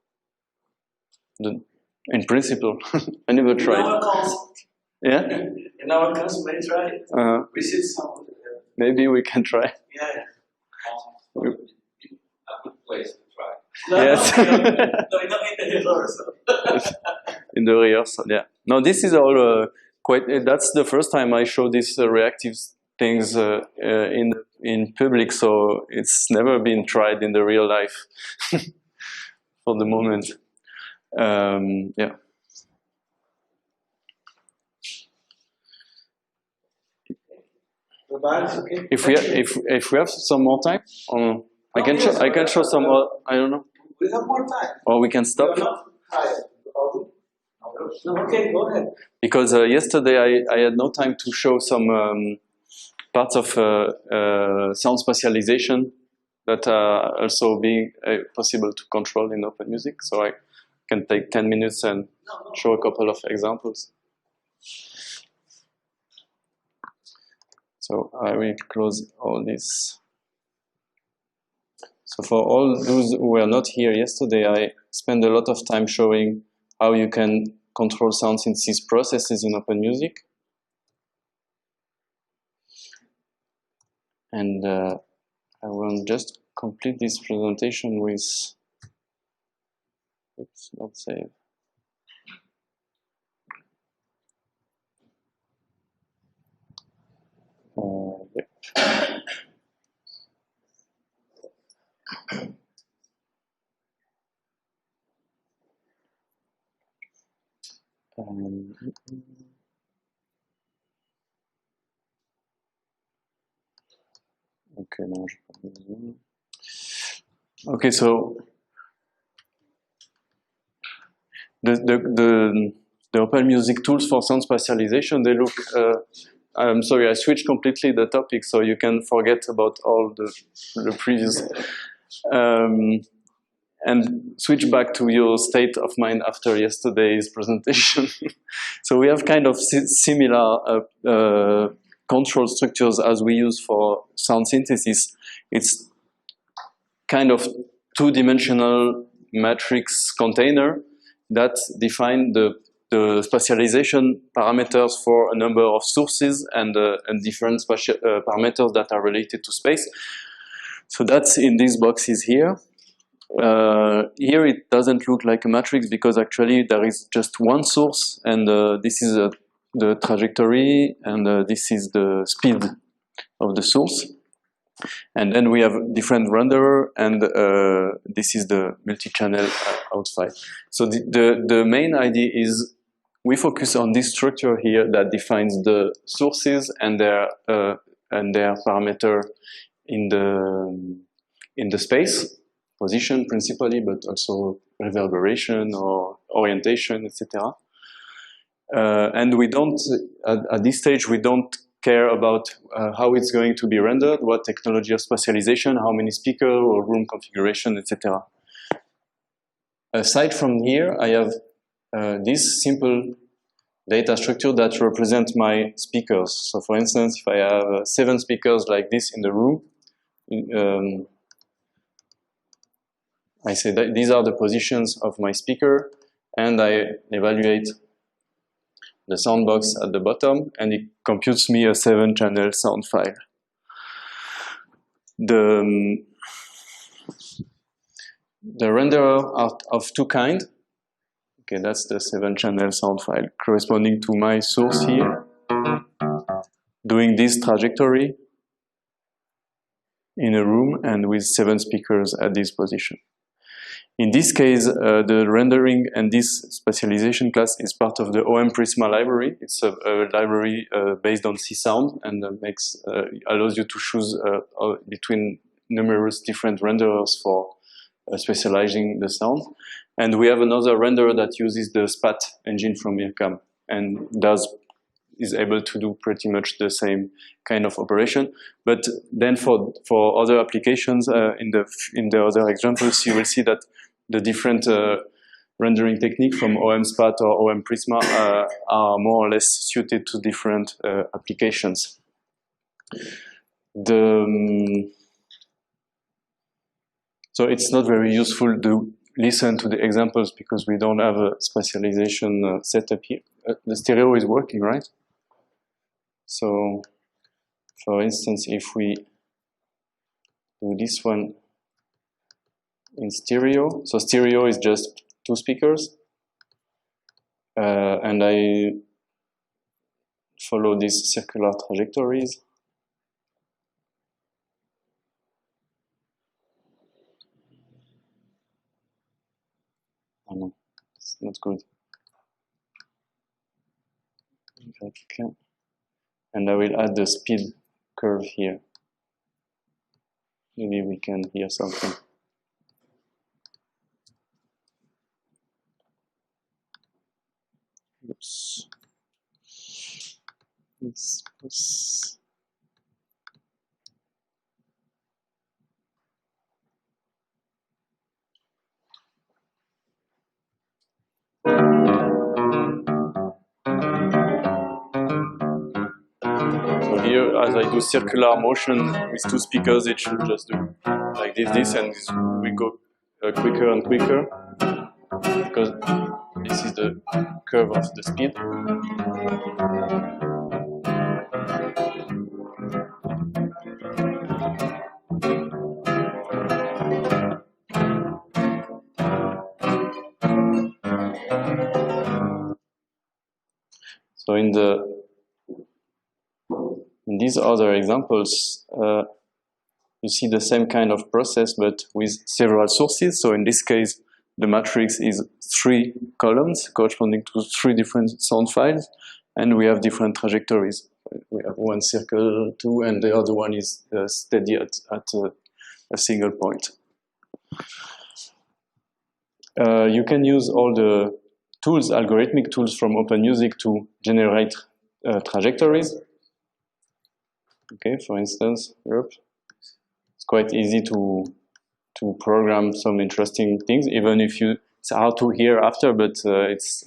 In principle, I never tried. Yeah? In our concept, we try it. We see some. Maybe we can try. Yeah. A good place to try. Yes. No, not in the rehearsal. In the rehearsal, yeah. No, this is all quite. That's the first time I show these reactive things in public, so it's never been tried in the real life for the moment. Yeah. Okay. If we have some more time, I can show some more. I don't know. We have more time. Or we can stop. Okay, go ahead. Because yesterday I had no time to show some parts of sound spatialization that are also being possible to control in open music. So I can take 10 minutes and show a couple of examples. So I will close all this. So for all those who were not here yesterday, I spent a lot of time showing how you can control sound synthesis processes in open music. And I will just complete this presentation with, oops, not save. Yep. Okay, non, j'ai pas besoin. Okay, so the open music tools for sound spatialization, they look. I'm sorry, I switched completely the topic, so you can forget about all the previous. And switch back to your state of mind after yesterday's presentation. So we have kind of similar control structures as we use for sound synthesis. It's kind of two-dimensional matrix container that define the spatialization parameters for a number of sources and different parameters that are related to space. So that's in these boxes here. Here it doesn't look like a matrix because actually there is just one source, and this is the trajectory, and this is the speed of the source. And then we have different renderer, and this is the multi-channel out file. So the main idea is we focus on this structure here that defines the sources and their parameter in the space. Position principally, but also reverberation or orientation, etc. And we don't, at this stage, we don't care about how it's going to be rendered, what technology of spatialization, how many speakers or room configuration, etc. Aside from here, I have this simple data structure that represents my speakers. So for instance, if I have 7 speakers like this in the room, I say that these are the positions of my speaker, and I evaluate the sound box at the bottom, and it computes me a 7-channel sound file. The renderer are of 2 kinds. Okay, that's the 7-channel sound file corresponding to my source here, doing this trajectory in a room and with 7 speakers at this position. In this case, the rendering and this spatialization class is part of the OM Prisma library. It's a library based on C-Sound and allows you to choose between numerous different renderers for specializing the sound. And we have another renderer that uses the SPAT engine from IRCAM and is able to do pretty much the same kind of operation. But then for other applications, in the other examples, you will see that the different rendering technique from OM SPAT or OM Prisma are more or less suited to different applications. So it's not very useful to listen to the examples because we don't have a spatialization setup here. The stereo is working, right? So, for instance, if we do this one in stereo, so stereo is just 2 speakers, and I follow these circular trajectories. Oh no, it's not good. Okay. And I will add the speed curve here. Maybe we can hear something. Oops. This. So here, as I do circular motion with 2 speakers, it should just do like this, and we go quicker and quicker because this is the curve of the speed. So in these other examples, you see the same kind of process, but with several sources. So in this case, the matrix is 3 columns corresponding to 3 different sound files, and we have different trajectories. We have one circle, 2, and the other one is steady at a single point. You can use all the tools, algorithmic tools from OpenMusic to generate trajectories. Okay, for instance, it's quite easy to program some interesting things, even if it's hard to hear after, but it's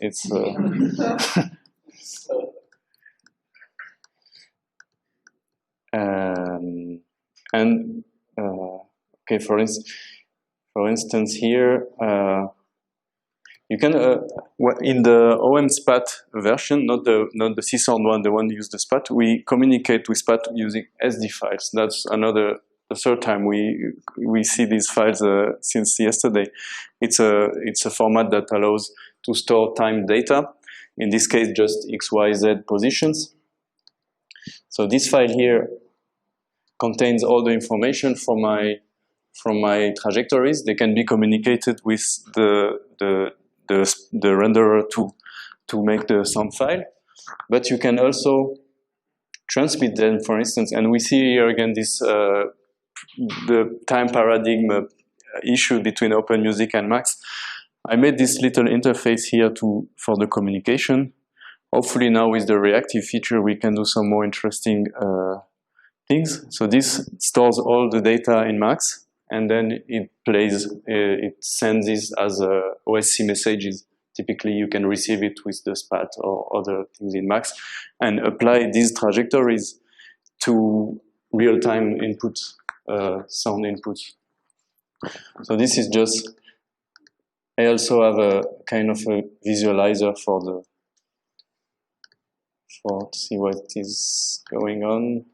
okay, for instance here, you can in the OM SPAT version, not the C-Sound one, the one who used the SPAT, we communicate with SPAT using SD files. That's the 3rd time we see these files since yesterday. It's a format that allows to store time data. In this case, just X, Y, Z positions. So this file here contains all the information from my trajectories. They can be communicated with the renderer to make the sound file, but you can also transmit them, for instance. And we see here again this the time paradigm issue between OpenMusic and Max. I made this little interface here for the communication. Hopefully now with the reactive feature we can do some more interesting things. So this stores all the data in Max, and then it sends this as OSC messages typically you can receive it with the SPAT or other things in Max, and apply these trajectories to real-time input, sound input. So this is just, I also have a kind of a visualizer to see what is going on.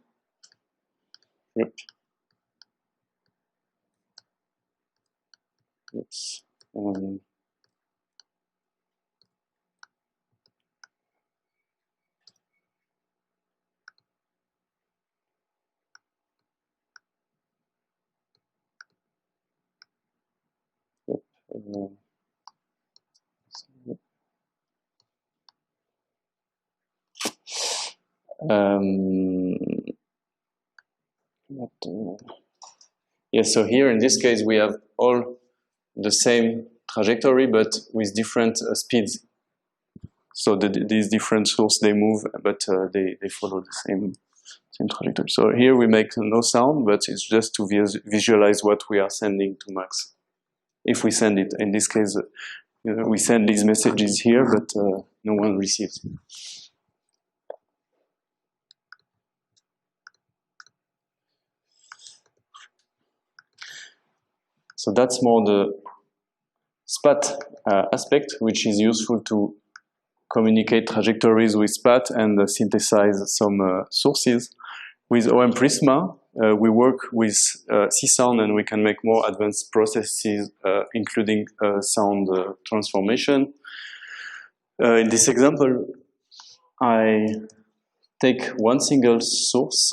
Yep. Oops. Yes, so here in this case we have all the same trajectory but with different speeds. So these different sources, they move, but they follow the same trajectory. So here we make no sound, but it's just to visualize what we are sending to Max. If we send it, in this case, we send these messages here, but no one receives it. So that's more the SPAT aspect, which is useful to communicate trajectories with SPAT and synthesize some sources. With OM Prisma, we work with C-Sound, and we can make more advanced processes, including sound transformation. In this example, I take one single source.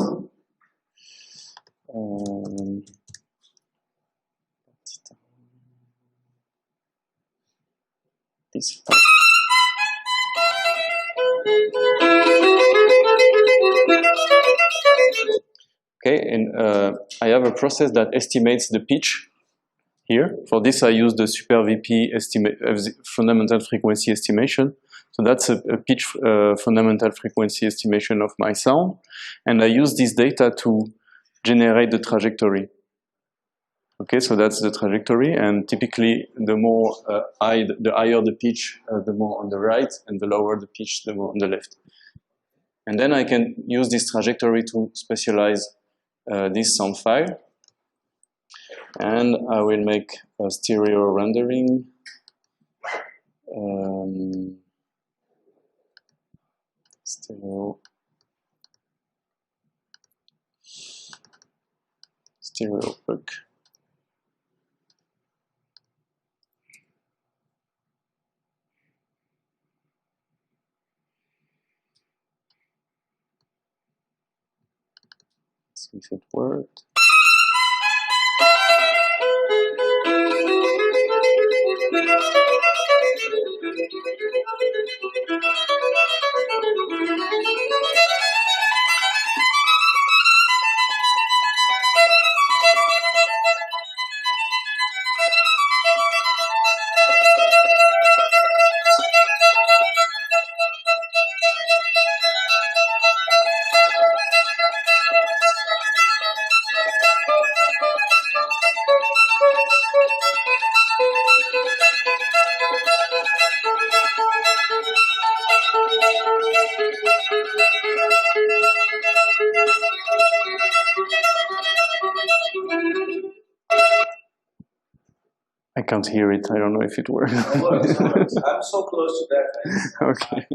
This. Okay, and I have a process that estimates the pitch here. For this, I use the Super VP fundamental frequency estimation. So that's a pitch fundamental frequency estimation of my sound. And I use this data to generate the trajectory. Okay, so that's the trajectory. And typically, the more the higher the pitch, the more on the right, and the lower the pitch, the more on the left. And then I can use this trajectory to specialize this sound file. And I will make a stereo rendering. Stereo book. Let's see if it worked. I can't hear it. I don't know if it works. It works. I'm so close to that. Okay.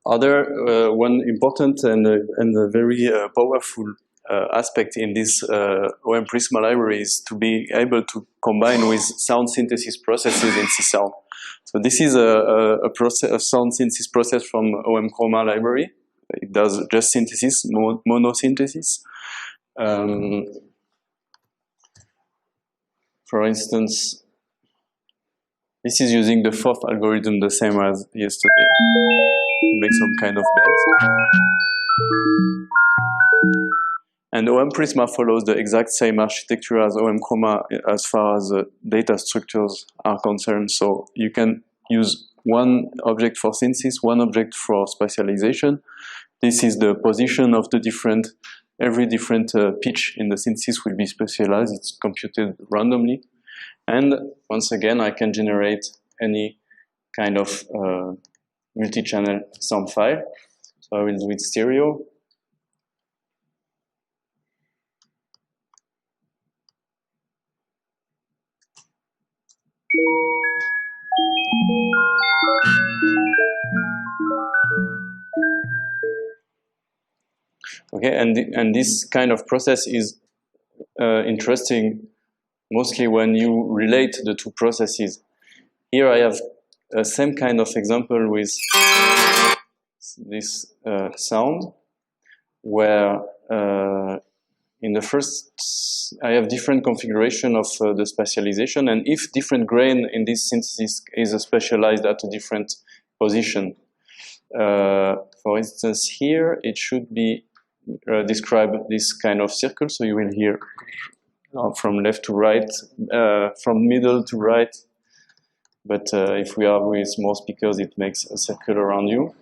One important and a very powerful aspect in this OM Prisma library is to be able to combine with sound synthesis processes in C-Sound. So this is a sound synthesis process from OM Chroma library. It does just synthesis, monosynthesis. For instance, this is using the fourth algorithm, the same as yesterday. Make some kind of bend. And OM Prisma follows the exact same architecture as OM Chroma as far as data structures are concerned. So you can use one object for synthesis, one object for spatialization. This is the position of the different every different pitch in the synthesis will be specialized. It's computed randomly. And once again, I can generate any kind of multi-channel sound file. So I will do it stereo. Okay, and this kind of process is interesting mostly when you relate the two processes. Here I have the same kind of example with this sound, where in the first I have different configuration of the spatialization, and if different grain in this synthesis is specialized at a different position. For instance, here it should be describe this kind of circle, so you will hear from left to right, from middle to right. But if we are with more speakers, it makes a circle around you.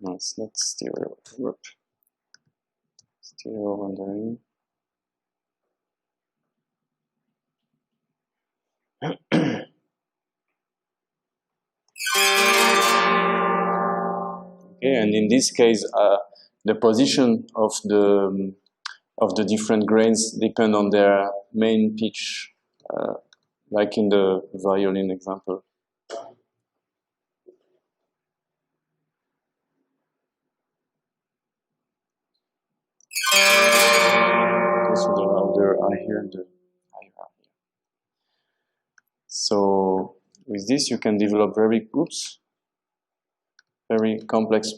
No, it's not stereo. Stereo rendering. Okay, and in this case, the position of the different grains depend on their main pitch, like in the violin example. So the louder I hear, the higher I hear. So with this, you can develop very complex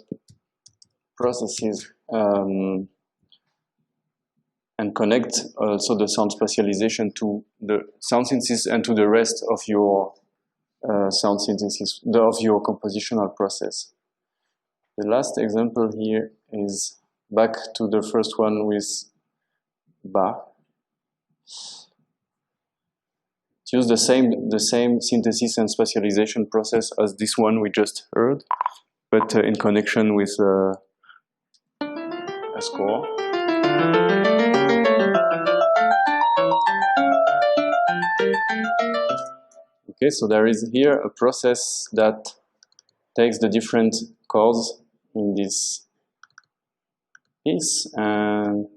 processes and connect also the sound spatialization to the sound synthesis and to the rest of your sound synthesis, of your compositional process. The last example here is back to the first one with Bach. Use the same synthesis and spatialization process as this one we just heard, but in connection with a score. Okay, so there is here a process that takes the different chords in this piece and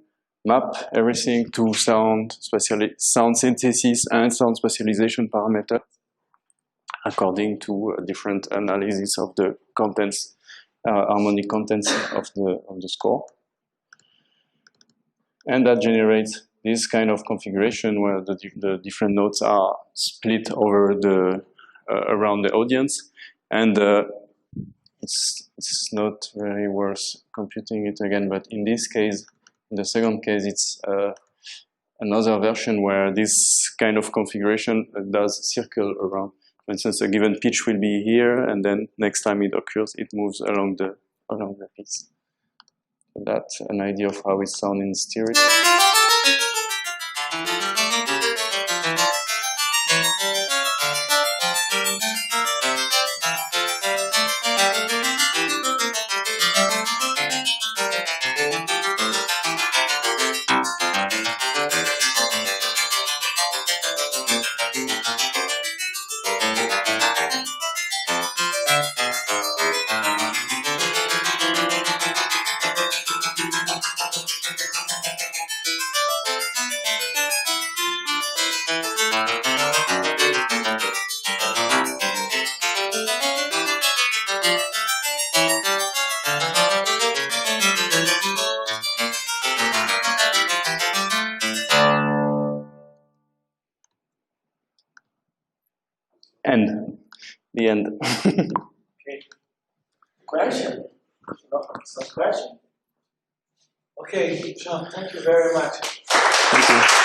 map everything to sound synthesis and sound spatialization parameters according to different analysis of the contents, harmonic contents of the score. And that generates this kind of configuration where the different notes are split over around the audience, and it's not very worth computing it again, but in this case, in the second case, it's another version where this kind of configuration does circle around. For instance, a given pitch will be here, and then next time it occurs, it moves along the piece. So that's an idea of how it sounds in stereo. The end. Okay. Question? Some question? Okay, Jean, thank you very much. Thank you.